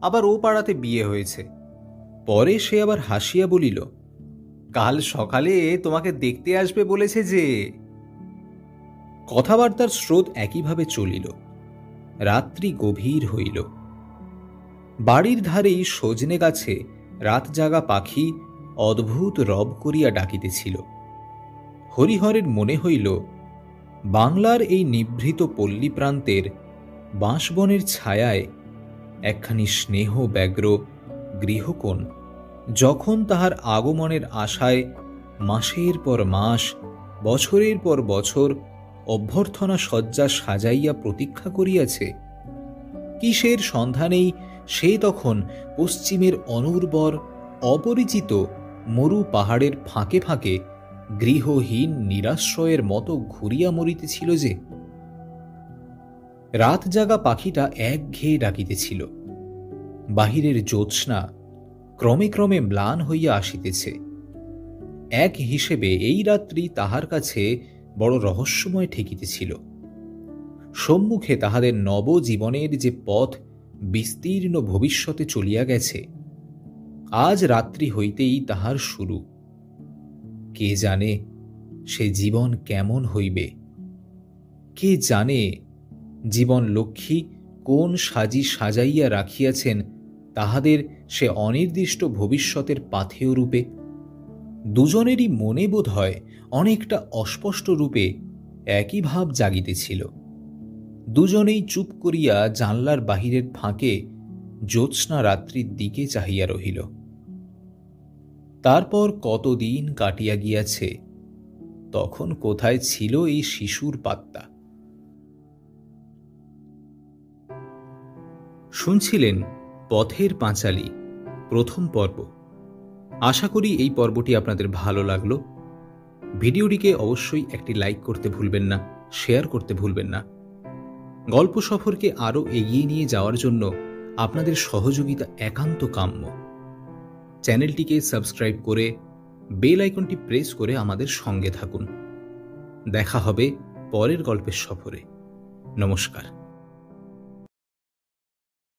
আবার ও পাড়াতে বিয়ে হয়েছে। পরে সে আবার হাসিয়া বলিল, কাল সকালে তোমাকে দেখতে আসবে বলেছে যে। কথাবার্তার স্রোত একইভাবে চলিল। রাত্রি গভীর হইল। বাড়ির ধারেই সজনে গাছে রাত জাগা পাখি অদ্ভুত রব করিয়া ডাকিতেছিল। হরিহরের মনে হইল, বাংলার এই নিভৃত পল্লী প্রান্তের বাঁশবনের ছায়ায় একখানি স্নেহ ব্যগ্র গৃহকোণ যখন তাহার আগমনের আশায় মাসের পর মাস, বছরের পর বছর অভ্যর্থনা শয্যা সাজাইয়া প্রতীক্ষা করিয়াছে, কিসের সন্ধানেই সে তখন পশ্চিমের অনুর্বর অপরিচিত মরু পাহাড়ের ফাঁকে ফাঁকে গৃহহীন নিরাশ্রয়ের মতো ঘুরিয়া মরিতেছিল যে। রাত জাগা পাখিটা একঘেয়ে ডাকিতেছিল। বাহিরের জ্যোৎস্না ক্রমে ক্রমে ম্লান হইয়া আসিতেছে। এক হিসেবে এই রাত্রি তাহার কাছে বড় রহস্যময় ঠেকিতেছিল। সম্মুখে তাহাদের নবজীবনের যে পথ বিস্তীর্ণ ভবিষ্যতে চলিয়া গেছে, আজ রাত্রি হইতেই তাহার শুরু। কে জানে সে জীবন কেমন হইবে? কে জানে জীবন লক্ষ্মী কোন সাজি সাজাইয়া রাখিয়াছেন তাহাদের সে অনির্দিষ্ট ভবিষ্যতের পাথেয় রূপে? দুজনেরই মনে বোধ হয় অনেকটা অস্পষ্ট রূপে একই ভাব জাগিতেছিল। দুজনেই চুপ করিয়া জানলার বাহিরের ফাঁকে জ্যোৎস্না রাত্রির দিকে চাহিয়া রহিল। তারপর কতদিন কাটিয়া গিয়াছে, তখন কোথায় ছিল এই শিশুর পাত্তা? শুনছিলেন পথের পাঁচালী প্রথম পর্ব। আশা করি এই পর্বটি আপনাদের ভালো লাগলো। ভিডিওটিকে অবশ্যই একটি লাইক করতে ভুলবেন না, শেয়ার করতে ভুলবেন না। গল্প সফরকে আরও এগিয়ে নিয়ে যাওয়ার জন্য আপনাদের সহযোগিতা একান্ত কাম্য। চ্যানেলটিকে সাবস্ক্রাইব করে বেল আইকনটি প্রেস করে আমাদের সঙ্গে থাকুন। দেখা হবে পরের গল্পের সফরে। নমস্কার।